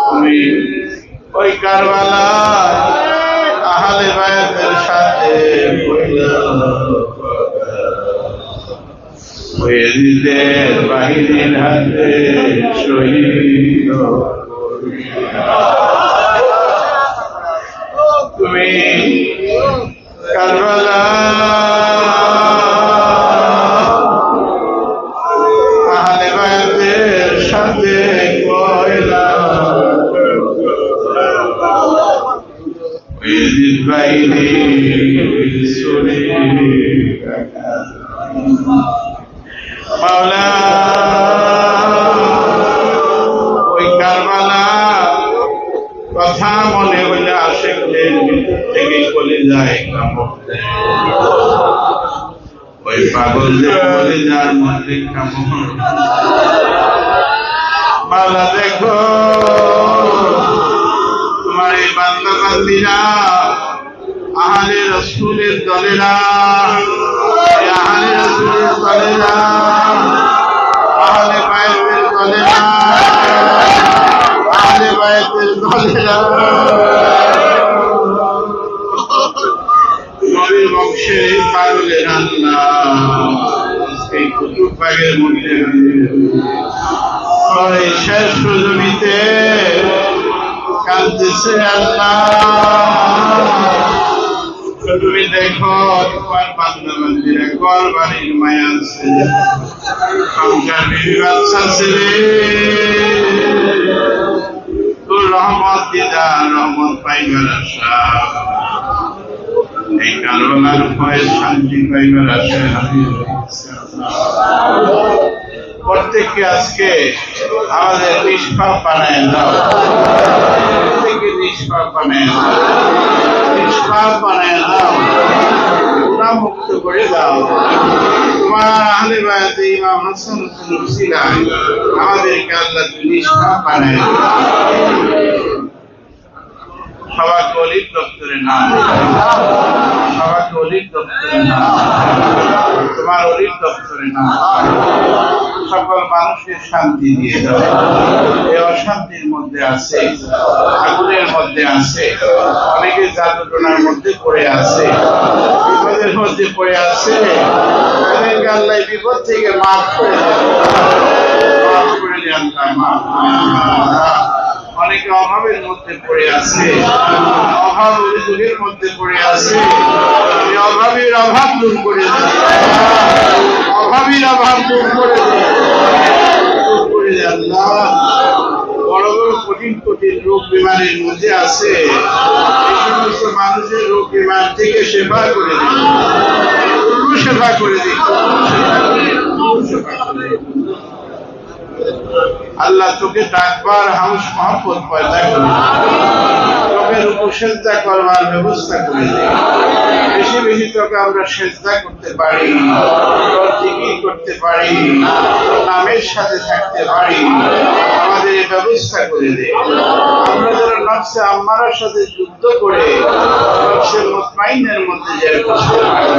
তুমি ওই কারবালায় আহলে বায়াতের সাথে কইলা ওয়াজিদের বাহিনীর হাতে শহীদ তুমি কারবালা আহলে বায়াতের সাথে কইলা ওয়াজিদ বাহিনীর শহীদ মাওলা ওই কারবালা কথা মনে হইলে আশেকদের থেকে চলে যায় কামড় দেয় ওই পাগলদের বলে যার মধ্যে কামড় মাওলা দেখো তোমার এই বান্দা বান্দিরা আহলে রাসূলের দলেরা আহলে রাসূলের দলেরা আহলে বাইতের দলেরা আহলে বাইতের বলে না। নবীর বংশের এই পাগলের আল্লাহ এই কুতুব বাগের মধ্যে এই শেষ জমিতে কাঁদতেছে আল্লাহ। তুমি দেখো তোমার বান্দা বান্দিরা ঘর বাড়ির মায়া আছে, সংসার বিবি বাচ্চা ছেলে, তোর রহমত দিদা রহমত পাইবার আশা, এই কারণার ভয়ে শান্তি পাইবার আশা প্রত্যেককে আজকে আমাদের নিষ্পাপ বানায় দাও, প্রত্যেককে নিষ্পাপ বানায় দাও, নিষ্পাপ বানায় দাও, গুনাহ মুক্ত করে দাও। তোমার আহলে বায়াতে ইমাম হাসান হুসাইন উসিলায় আমাদেরকে আল্লাহ তুমি নিষ্পাপ বানায় দাও। সবাইকে অলির দপ্তরে নাম, সবাইকে অলির দপ্তরে নাম, তোমার অলির দপ্তরে নাম, সকল মানুষের শান্তি দিয়ে দাও। এই অশান্তির মধ্যে আছে, আগুনের মধ্যে আছে, অনেকে জাদুটনার মধ্যে পড়ে আছে, বিপদের মধ্যে পড়ে আছে, তাদেরকে আল্লাহ বিপদ থেকে মাফ করে দেন, মাফ করে দেন, মাফ করে দেন। অনেকে অভাবের মধ্যে পড়ে আছে, অভাব অভিযোগের মধ্যে পড়ে আছে, এই অভাবের অভাব দূর করে দেন, অভাবের অভাব দূর করে দেন, দূর করে দেন আল্লাহ। বড় বড় কঠিন কঠিন রোগ বিমারের মধ্যে আছে, এই সমস্ত মানুষের রোগ বিমার থেকে সেবা করে দিন, সেবা করে দিন, সেবা করে দিন। আল্লাহ তোকে ডাকবার হাউস মহব্বত পয়দা করে, তোকে রুকু সেজদা করবার ব্যবস্থা করে দে, বেশি বেশি তোকে আমরা সেজদা করতে পারি, তোর জিকির করতে পারি, নামের সাথে থাকতে পারি, আমাদের এই ব্যবস্থা করে দে। আমরা যারা নফসে আম্মারার সাথে যুদ্ধ করে নফসে মুতমাইনের মধ্যে যারা বসতে পারি,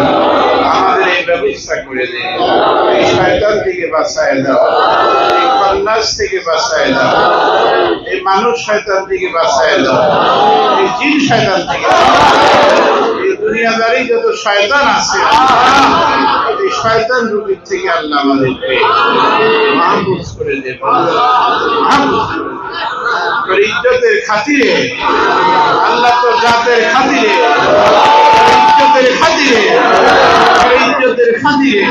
আমাদের এই ব্যবস্থা করে দে। এই শয়তান থেকে বাঁচায় দাও, এই কন্যাস থেকে বাঁচায় দাও, এই মানুষ শয়তান থেকে বাঁচায় দাও, এই জিন শয়তান থেকে, এই দুনিয়াদারি যত শয়তান আছে এই শয়তান রূপের থেকে আল্লাহ আমাদেরকে মাহফুজ করে দেব, মাহফুজ করে দেব। তোর ইজ্জতের খাতিরে আল্লাহ, তোর জাতের খাতিরে, ইজ্জতের খাতিরে, ইজ্জতের খাতিরে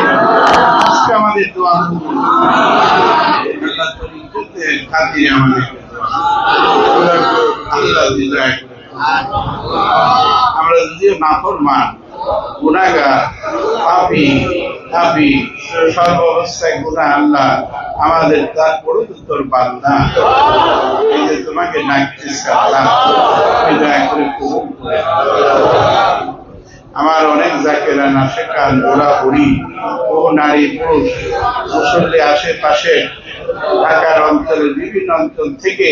আজকে আমাদের দোয়া কবুল। আল্লাহ তোর ইজ্জতের খাতিরে আমাদের আল্লাহ বিদায় করে। আমরা যদিও নাফরমান, গুনাহগার, পাপী, তাপী, সর্ব অবস্থায় গুনাহ, আল্লাহ আমাদের তারপরও তোর বান্দা, এই যে তোমাকে ডাকছিস আল্লাহ, দয়া করে কবুল করে। আমার অনেক জাকেরা নাশেকান বুড়া বুড়ি ও নারী পুরুষ মুসল্লি আশেপাশে ঢাকার অঞ্চলের বিভিন্ন অঞ্চল থেকে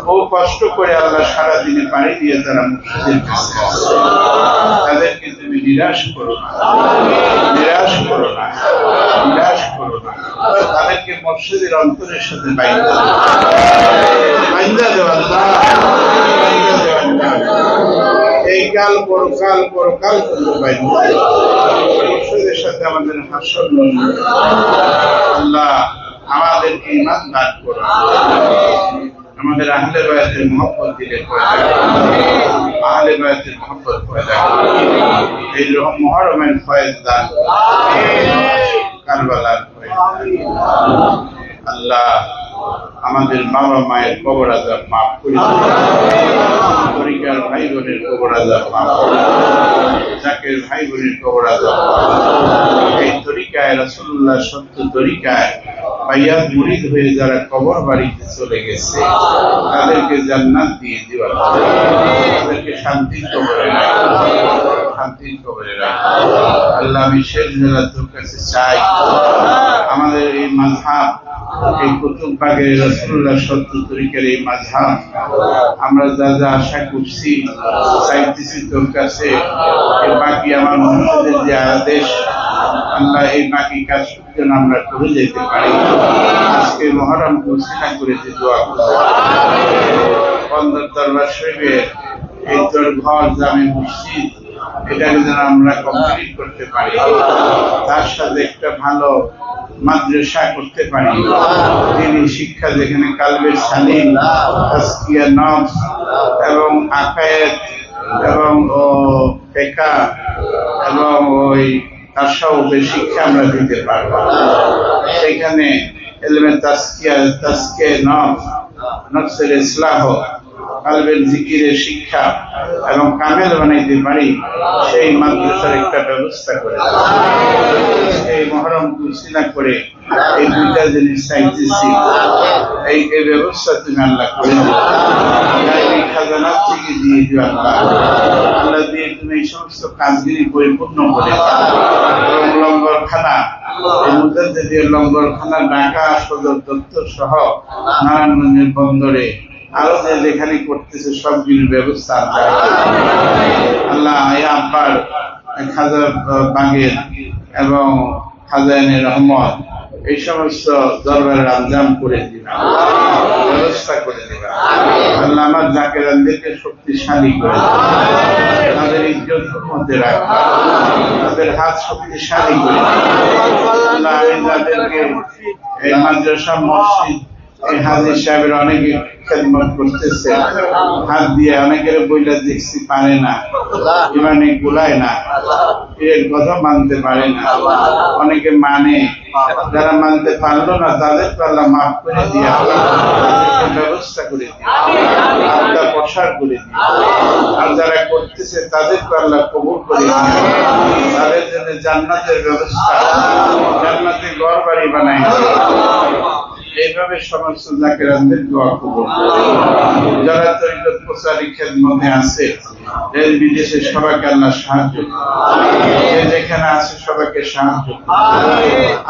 বহু কষ্ট করে আল্লাহ সারাদিনে পাড়ি দিয়ে তারা মুর্শিদের কাছে আসে। তাদেরকে তুমি নিরাশ করো না, নিরাশ করো না, নিরাশ করো না। তাদেরকে মুর্শিদের অন্তরের সাথে বাইন্ধা দেও, বাইন্ধা দেও আল্লাহ, বাইন্ধা দেও আল্লাহ। এই কাল পরকাল, পরকাল মুর্শিদের সাথে আমাদের হাসর আল্লাহ আমাদেরকে ঈমান দান করো, আমাদের আহলে বায়াতের মহব্বত দিলে পয়দা করো, আহলে বায়াতের মহব্বত পয়দা করো, এই মুহররমের ফয়েজ দান করো, কারবালার ফয়েজ আল্লাহ আমাদের বাবা মায়ের কবর আযাব মাফ করে দিন, পরিকার ভাই বোনের কবর আযাব মাফ করে দিন, জাকের ভাই বোনের কবর আযাব মাফ করে দিন। এই তরিকায় রাসূলুল্লাহ সত্য তরিকায় বাইয়াত মুরিদ হয়ে যারা কবর বাড়িতে চলে গেছে তাদেরকে জান্নাত দিয়ে দিও, তাদেরকে শান্তির কবরে রাখো, শান্তির কবরে রাখো আল্লাহ। আমি শেষ বেলা তোর কাছে চাই আমাদের এই মাযহাব, এই কুতুব বাগের রাসূলুল্লাহ সত্য তরিকার এই মাযহাব আমরা যা যা আশা করছি চাইতেছি তোর কাছে, বাকি আমার মুর্শিদের যে আদেশ আল্লাহ এই বাকি কাজ যেন আমরা করে যেতে পারি। আজকে মহরম ঘোষণা করেছি, দোয়া করতে বন্দর দরবার শরীফের এই তোর ঘর জামে মসজিদ এটাকে যেন আমরা কমপ্লিট করতে পারি, তার সাথে একটা ভালো মাদ্রাসা করতে পারি, তিনি শিক্ষা যেখানে কালবের সালিম, তাজকিয়া নফস এবং আকায়েত এবং ফিকহ এবং ওই তাসাউফের শিক্ষা আমরা দিতে পারবো। সেখানে ইলমে তাজকিয়া নফস, নফসের ইসলাহ, কালবের জিকিরের শিক্ষা এবং কামেল বানাইতে পারি, সেই মাদ্রাসার একটা ব্যবস্থা করে এই মহরম কুশিলা করে এই দুইটা জিনিস চাইতেছি, এই ব্যবস্থা তুমি আল্লাহ করে দিও, খাজানা থেকে দিয়ে দিও আল্লাহ। আল্লাহ দিয়ে তুমি এই সমস্ত কাজগুলি পরিপূর্ণ করে এবং লঙ্গরখানা, এই মুজাদ্দিদের লঙ্গরখানা ঢাকা সদর দপ্তর সহ নারায়ণগঞ্জের বন্দরে আরো যেখানে করতেছে সবগুলির ব্যবস্থা আল্লাহ। আব্বার খাজা বাগের এবং খাজানের রহমত এই সমস্ত দরবারের আঞ্জাম করে দিবা, ব্যবস্থা করে দিবা আল্লাহ। আমার জাকেরানদেরকে শক্তিশালী করে দিবা, তাদের ইজ্জতের মধ্যে রাখবা, তাদের হাত শক্তিশালী করে দিবা আল্লাহ। তাদেরকে এই মাদ্রাসা মসজিদ এই হাজির সাহেবের অনেকে খেদমত করতেছে, হাত দিয়ে অনেকের বইলা দেখছি পারে না, ইমানে গুলায় না, এর কথা মানতে পারে না, অনেকে মানে, যারা মানতে পারলো না তাদের তো আল্লাহ মাফ করে দিয়ে ব্যবস্থা করে দিয়ে আল্লাহ প্রসার করে দিয়ে, আর যারা করতেছে তাদের তো আল্লাহ কবুল করে দিয়ে তাদের জন্য জান্নাতের ব্যবস্থা, জান্নাতে ঘর বাড়ি বানাই এইভাবে সমস্ত জাকেরানদের দোয়া কবুল করে। যারা তরিকত প্রচারী খেদমতে আছে দেশ বিদেশে সবাইকে আল্লাহ সাহায্য করুন, যেখানে আছে সবাইকে সাহায্য করুন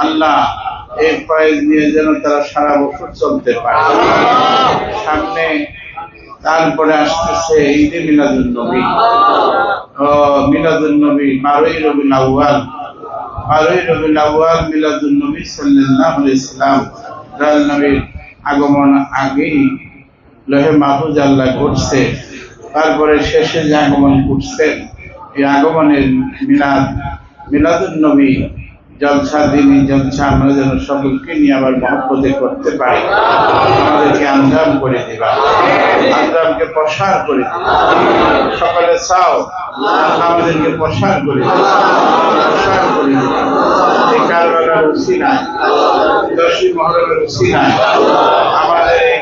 আল্লাহ। এই ফয়েজ নিয়ে যেন তারা সারা বছর চলতে পারে। সামনে তারপরে আসতেছে ঈদে মিলাদুন নবী, মিলাদুন নবী 12ই রবিউল আউয়াল, 12ই রবিউল আউয়াল মিলাদুন নবী সাল্লাল্লাহু আলাইহি সাল্লাম দয়াল নবীর আগমন আগেই লহে মাহফুজ আল্লাহ করছে, তারপরে শেষে যে আগমন করছেন এই আগমনের মিলাদুন নবী জলসা, দিনী জলসা আমরা যেন সকলকে নিয়ে আবার মহব্বতে করতে পারি। আমাদেরকে আঞ্জাম করে দিবা, আঞ্জামকে প্রসার করে দিবা, সকলে চাও আমাদেরকে প্রসার করে দিবা, প্রসার করে দিবা। এই কারবালার উসিলায়, 10ই মুহররমের উসিলায় আমাদের এই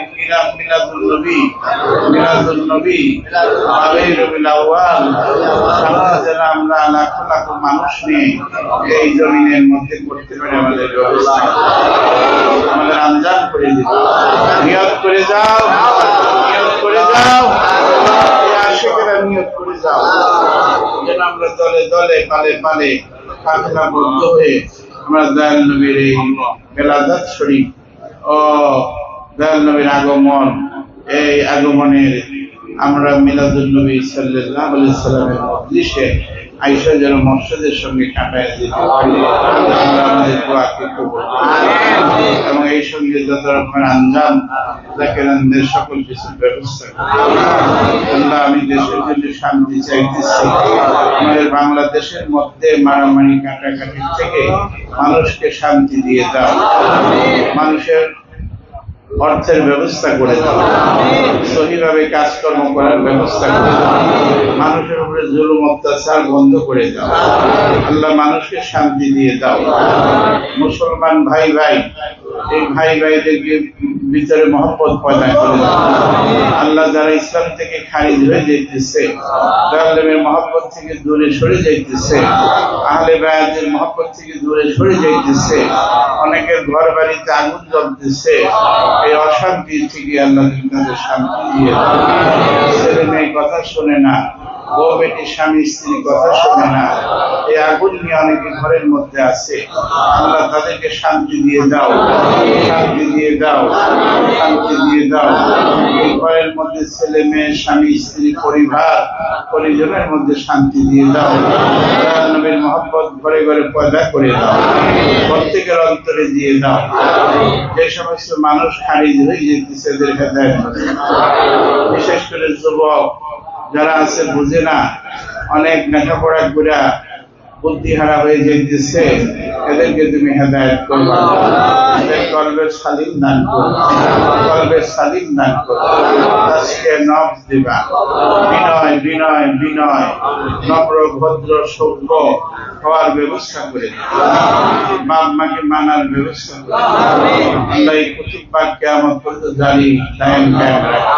মিলাদুন নবী 12ই রবিউল আউয়াল সামনে যেন আমরা লাখ লাখ মানুষ নিয়ে এই জমিনের মধ্যে করতে পারি আমাদের ব্যবস্থা, আমাদের আঞ্জাম করে দিবা। নিয়ত করে যাও, নিয়ত করে যাও, এই আশিকেরা নিয়ত করে যাও যেন আমরা দলে দলে পালে পালে কাফেলাবদ্ধ হয়ে আমরা দয়াল নবীর এই বেলাদাত শরীফ ও দয়াল নবীর আগমন, এই আগমনের আমরা মিলাদুন নবী সাল্লাল্লাহু আলাইহি সাল্লামের মজলিসে আয়েশা যেন মর্যাদার সঙ্গে কাটায় দিতে পারি। আল্লাহ আমাদের দোয়াকে কবুল করুন এবং এই সঙ্গে যত রকমের আঞ্জাম জাকেরানদের সকল কিছুর ব্যবস্থা করুন আল্লাহ। আমি দেশের জন্য শান্তি চাইতেছি, আমাদের বাংলাদেশের মধ্যে মারামারি কাটাকাটির থেকে মানুষকে শান্তি দিয়ে দাও, মানুষের অর্থের ব্যবস্থা করে দাও, সহিভাবে কাজকর্ম করার ব্যবস্থা করে দাও, মানুষের উপরে জুলুম অত্যাচার বন্ধ করে দাও আল্লাহ, মানুষকে শান্তি দিয়ে দাও। মুসলমান ভাই ভাই, এই ভাই ভাইদেরকে ভিতরে মহব্বত পয়দা করে দাও আল্লাহ। যারা ইসলাম থেকে খারিজ হয়ে যাইতেছে, আল্লাহের মহব্বত থেকে দূরে সরে যাইতেছে, আহলে বায়াতের মহব্বত থেকে দূরে সরে যাইতেছে, অনেকের ঘর বাড়িতে আগুন জ্বলতেছে, এই অশান্তি থেকে আল্লাহ তাদের শান্তি দিয়ে দাও। ছেলে মেয়ে কথা শোনে না, বউ বেটি স্বামী স্ত্রী কথা শুনে না, এই আগুন নিয়ে অনেকে ঘরের মধ্যে আছে। আল্লাহ তাদেরকে শান্তি দিয়ে দাও, শান্তি দিয়ে দাও, শান্তি দিয়ে দাও। এই ঘরের মধ্যে ছেলে মেয়ে স্বামী স্ত্রী পরিবার পরিজনের মধ্যে শান্তি দিয়ে দাও। নবীর মহব্বত ঘরে ঘরে পয়দা করে দাও, প্রত্যেকের অন্তরে দিয়ে দাও। যে সমস্ত মানুষ খারিজ হয়ে যেতেছে এদের হেদায়েত করে দাও। বিশেষ করে যুবক যারা আছে বুঝে না, অনেক লেখাপড়া করে বুদ্ধিহারা হয়ে যেতেছে, এদেরকে তুমি হেদায়েত করবা, এদের কলবের সালিম দান করবা, কলবের সালিম দান করবা। আজকে নফস দিবা, বিনয় বিনয় বিনয়, নম্র ভদ্র সভ্য হওয়ার ব্যবস্থা করে দিবা, বাপ মাকে মানার ব্যবস্থা করে দিবা। আল্লাহ এই কুতুববাগ কিয়ামত পর্যন্ত জারি দায়েম কায়েম রাখো।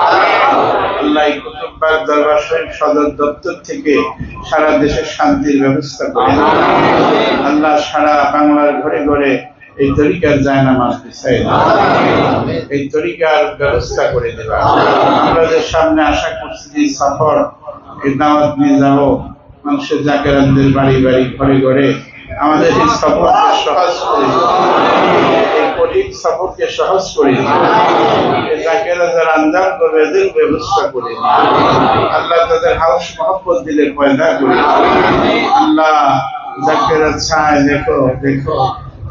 আল্লাহ এই কুতুববাগ দরবার শরীফ সদর দপ্তর থেকে সারা দেশে শান্তির ব্যবস্থা করে দিবা। আল্লাহ সারা বাংলার ঘরে ঘরে এই তরিকার জায়নামাজ বিছাই দাও, এই তরিকার ব্যবস্থা করে দেবা। আমরা যে সামনে আশা করছি যে সফর, এই দাওয়াত নিয়ে যাবো মানুষের জাকেরানদের বাড়ি বাড়ি ঘরে ঘরে, আমাদের এই সফরকে সহজ করে দিও, এই কঠিন সফরকে সহজ করে দিও। এই জাকেরা যারা আঞ্জাম করবে এদের ব্যবস্থা করে দিও। আল্লাহ তাদের হাউস মহব্বত দিলে পয়দা করে দিও। আল্লাহ জাকেরা চায়, দেখো দেখো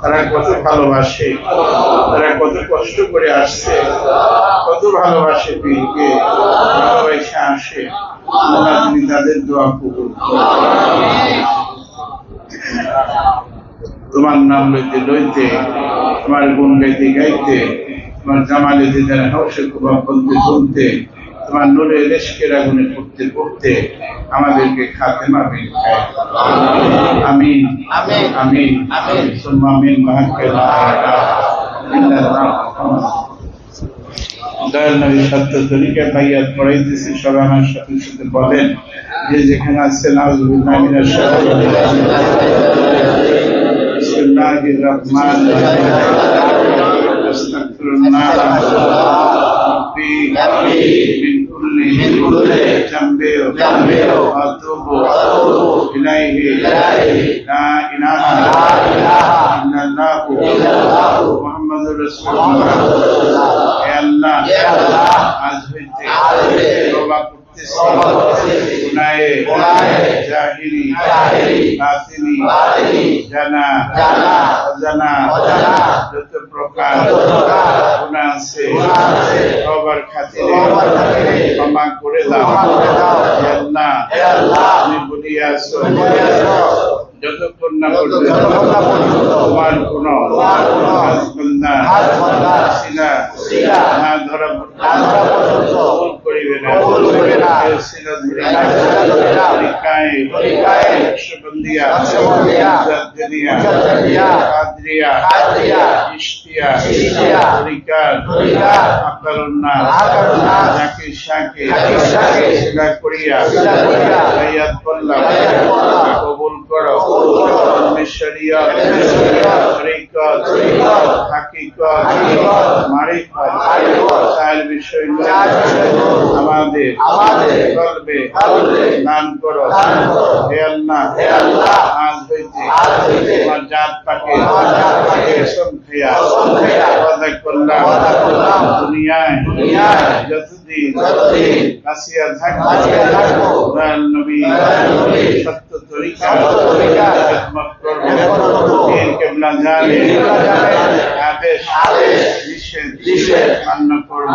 তারা কত ভালোবাসে, তারা কত কষ্ট করে আসছে, কত ভালোবাসে পীরকে, ভালোবাসে আসে। আল্লাহ তুমি তাদের দোয়া কবুল করো। তোমার নাম লইতে লইতে, তোমার গুণ গাইতে গাইতে, তোমার জামালে দিদার হাউসে কুবা বলতে বলতে, তোমার নূরে রেশকের আগুনে পড়তে পড়তে আমাদেরকে খাতেমা বিল খায়। আমিন আমিন আমিন আমিন সুম্মা আমিন। মাহকে লা ইলাহা ইল্লাল্লাহ। দয়াল নবী সত্য তরিকা বাইয়াত পড়াইতেছি, সবাই আমার সাথে সাথে বলেন, যে যেখানে আছেন আউযুবিল্লাহি মিনাশ শাইতানির রাজিম। বিসমিল্লাহির রহমানির রহিম। আস্তাগফিরুল্লাহ রাব্বি মিন কুল্লি জামবি ওয়া আতুবু ইলাইহি লা ইলাহা ইল্লাল্লাহ মুহাম্মাদুর রাসূলুল্লাহ। হে আল্লাহ, আজ হইতে তওবা করতেছি, গুনাহে জাহিলি বাতিনি জানা অজানা যত প্রকার গুনাহ আছে তওবার খাতিরে ক্ষমা করে দাও। হে আল্লাহ, তুমি বলিয়াছো যতক্ষণ না পর্যন্ত তোমার কোন শিলা না ধরা পর্যন্ত করিবে না। শিলা ধরে নকশবন্দিয়া, মুজাদ্দিদিয়া, কাদরিয়া, চিশতিয়া, তরিকাত, আকরুন্নাস, জাকির শাকির, শিলা করিয়া বাইয়াত করলাম, কবুল করো। শরিয়ত, তরিকত, হাকিকত, মারিফত, চার বিষয় আমাদের কলবে দান করো। হে আল্লাহ, আজ হইতে তোমার জাত পাকে কসম খাইয়া ওয়াদা করলাম, দুনিয়ায় যতদিন বাঁচিয়া থাকবো দয়াল নবী সত্য তরিকা খিদমত করব। পীর কেবলা জানে আদেশ নিষেধ মান্য করব।